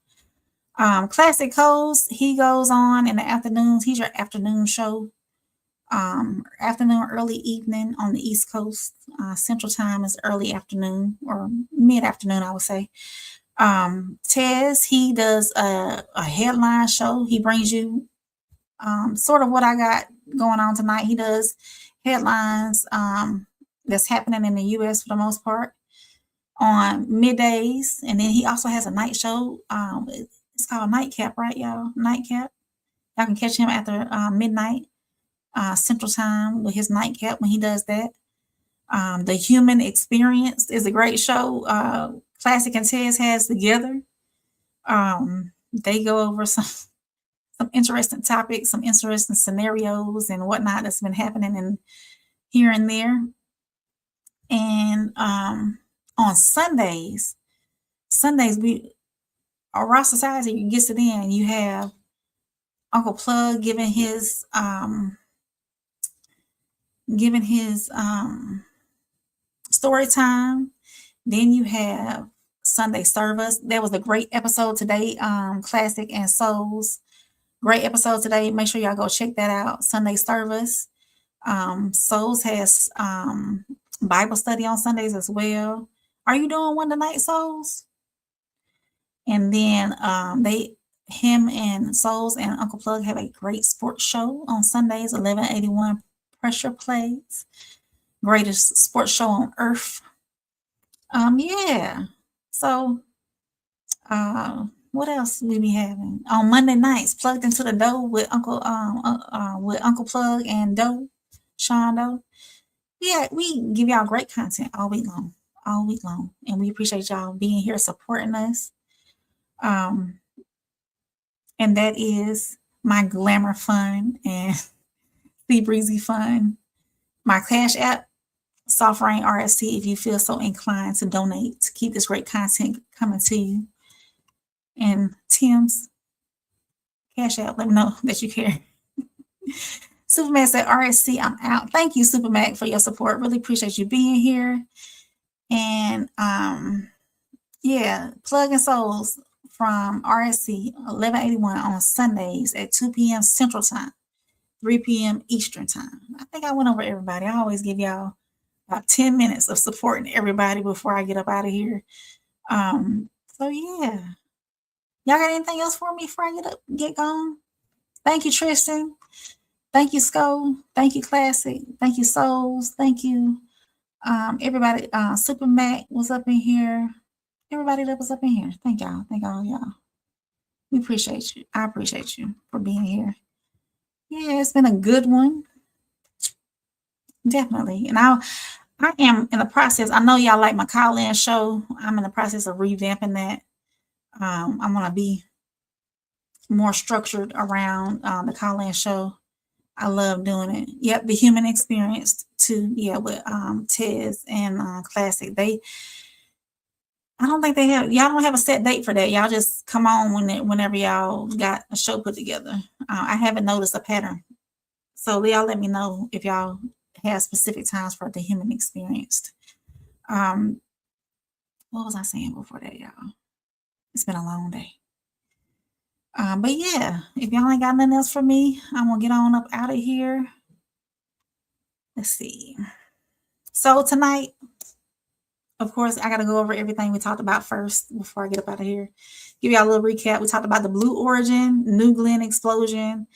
Classic Codes, he goes on in the afternoons. He's your afternoon show. Afternoon, early evening on the East Coast. Central time is early afternoon or mid-afternoon, I would say. Tez, he does a headline show. He brings you sort of what I got going on tonight. He does headlines that's happening in the U.S. for the most part on middays. And then he also has a night show. It's called Nightcap, right, y'all? Nightcap. Y'all can catch him after midnight Central Time with his Nightcap when he does that. The Human Experience is a great show. Classic and Tez has together. They go over some interesting topics, some interesting scenarios and whatnot that's been happening in here and there. And on Sundays, our Raw Society gets it in. You have Uncle Plug giving his story time. Then you have Sunday Service. That was a great episode today. Classic and Souls. Great episode today. Make sure y'all go check that out. Sunday Service. Souls has Bible study on Sundays as well. Are you doing one tonight, Souls? And then him and Souls and Uncle Plug have a great sports show on Sundays, 1181 Pressure Plays. Greatest sports show on earth. Yeah. So what else we be having? On Monday nights, Plugged Into the Dough with Uncle Plug and Doe, Sean Doe. Yeah, we give y'all great content all week long. And we appreciate y'all being here supporting us. And that is my glamour fun and Be Breezy Fun. My Cash App, Soft Rain RSC, if you feel so inclined to donate to keep this great content coming to you. And Tim's Cash App, let me know that you care. Superman said, RSC, I'm out. Thank you, Superman, for your support. Really appreciate you being here. And yeah, Plug and Souls from RSC 1181 on Sundays at 2 p.m. Central Time, 3 p.m. Eastern Time. I think I went over everybody. I always give y'all about 10 minutes of supporting everybody before I get up out of here. So yeah. Y'all got anything else for me before I get gone? Thank you, Tristan. Thank you, Sko. Thank you, Classic. Thank you, Souls. Thank you, everybody. Super Mac was up in here. Everybody that was up in here. Thank y'all. Thank all y'all. We appreciate you. I appreciate you for being here. Yeah, it's been a good one. Definitely. And I am in the process. I know y'all like my call-in show. I'm in the process of revamping that. I'm going to be more structured around the call-in show. I love doing it. Yep, the human experience too. Yeah, with Tez and Classic. I don't think y'all don't have a set date for that. Y'all just come on whenever y'all got a show put together. I haven't noticed a pattern. So y'all let me know if y'all have specific times for the human experience. What was I saying before that, y'all? It's been a long day. But yeah, if y'all ain't got nothing else for me, I'm gonna get on up out of here. Let's see. So tonight, of course, I gotta go over everything we talked about first before I get up out of here. Give y'all a little recap. We talked about the Blue Origin, New Glenn explosion,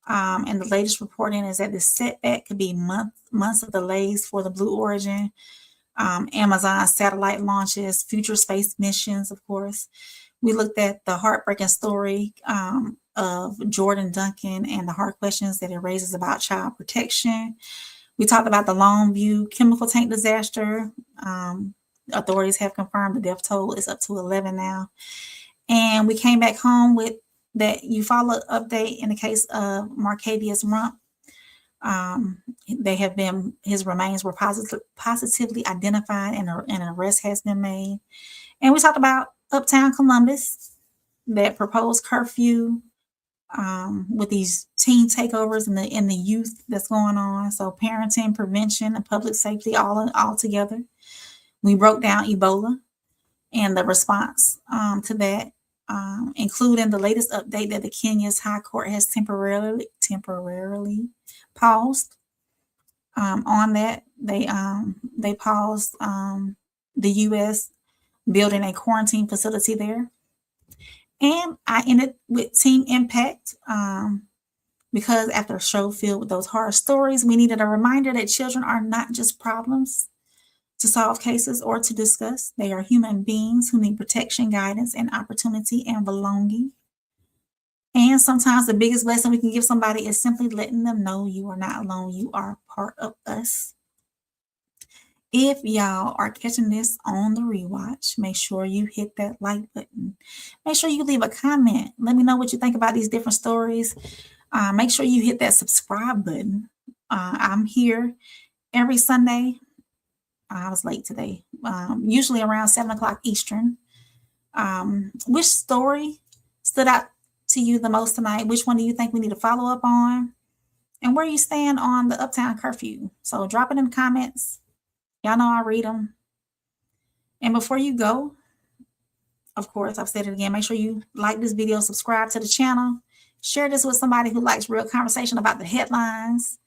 and the latest reporting is that the setback could be months of delays for the Blue Origin, Amazon satellite launches, future space missions, of course. We looked at the heartbreaking story of Jor'Dynn Duncan and the hard questions that it raises about child protection. We talked about the Longview chemical tank disaster. Authorities have confirmed the death toll is up to 11 now. And we came back home with that Eufaula update in the case of Markavious Rump. His remains were positively identified and an arrest has been made. And we talked about Uptown Columbus, that proposed curfew with these teen takeovers and the youth that's going on. So parenting, prevention, and public safety all together. We broke down Ebola and the response to that, including the latest update that the Kenya's High Court has temporarily paused on that. They paused the U.S. building a quarantine facility there. And I ended with Team Impact because after a show filled with those horror stories, we needed a reminder that children are not just problems to solve cases or to discuss. They are human beings who need protection, guidance, and opportunity and belonging. And sometimes the biggest blessing we can give somebody is simply letting them know you are not alone. You are part of us. If y'all are catching this on the rewatch, make sure you hit that like button. Make sure you leave a comment. Let me know what you think about these different stories. Make sure you hit that subscribe button. I'm here every Sunday. I was late today. Usually around 7 o'clock Eastern. Which story stood out to you the most tonight? Which one do you think we need to follow up on? And where you stand on the Uptown curfew? So drop it in the comments. Y'all know I read them. And before you go, of course, I've said it again, make sure you like this video, subscribe to the channel, share this with somebody who likes real conversation about the headlines.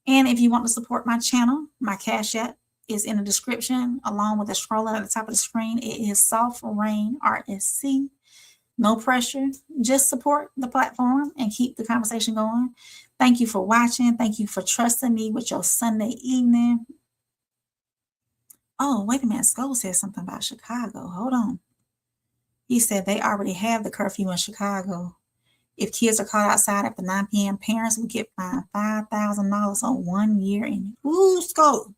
And if you want to support my channel, my Cash App is in the description, along with the scrolling at the top of the screen. It is Soft Rain RSC. No pressure. Just support the platform and keep the conversation going. Thank you for watching. Thank you for trusting me with your Sunday evening. Oh, wait a minute. Sko said something about Chicago. Hold on. He said they already have the curfew in Chicago. If kids are caught outside after 9 p.m., parents will get fined $5,000 on 1 year. Ooh, Sko.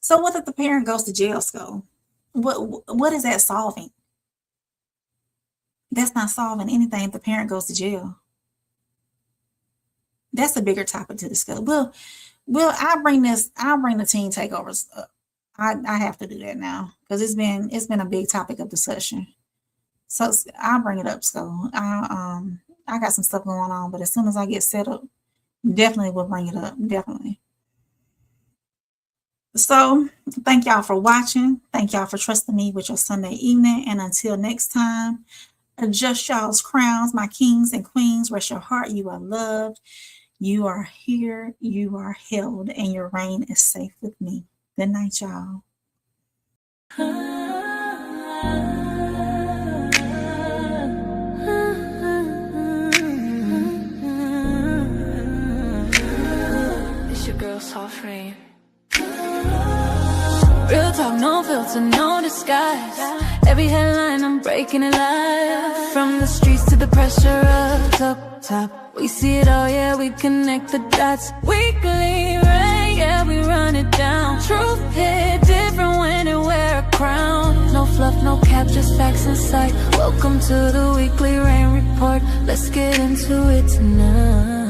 So what if the parent goes to jail, Sko? What is that solving? That's not solving anything if the parent goes to jail. That's a bigger topic to discuss. Well, I'll bring the teen takeovers up. I have to do that now because it's been a big topic of discussion. So I'll bring it up. So I got some stuff going on, but as soon as I get set up, definitely will bring it up. Definitely. So thank y'all for watching. Thank y'all for trusting me with your Sunday evening. And until next time, adjust y'all's crowns, my kings and queens. Rest your heart. You are loved. You are here. You are held, and your reign is safe with me. Good night, y'all. It's your girl, Soft Rain. Real talk, no filter, no disguise. Every headline, I'm breaking it live. From the streets to the pressure up top. We see it all, yeah, we connect the dots. Weekly rain, yeah, we run it down. Truth hit different when it wear a crown. No fluff, no cap, just facts in sight. Welcome to the weekly rain report. Let's get into it tonight.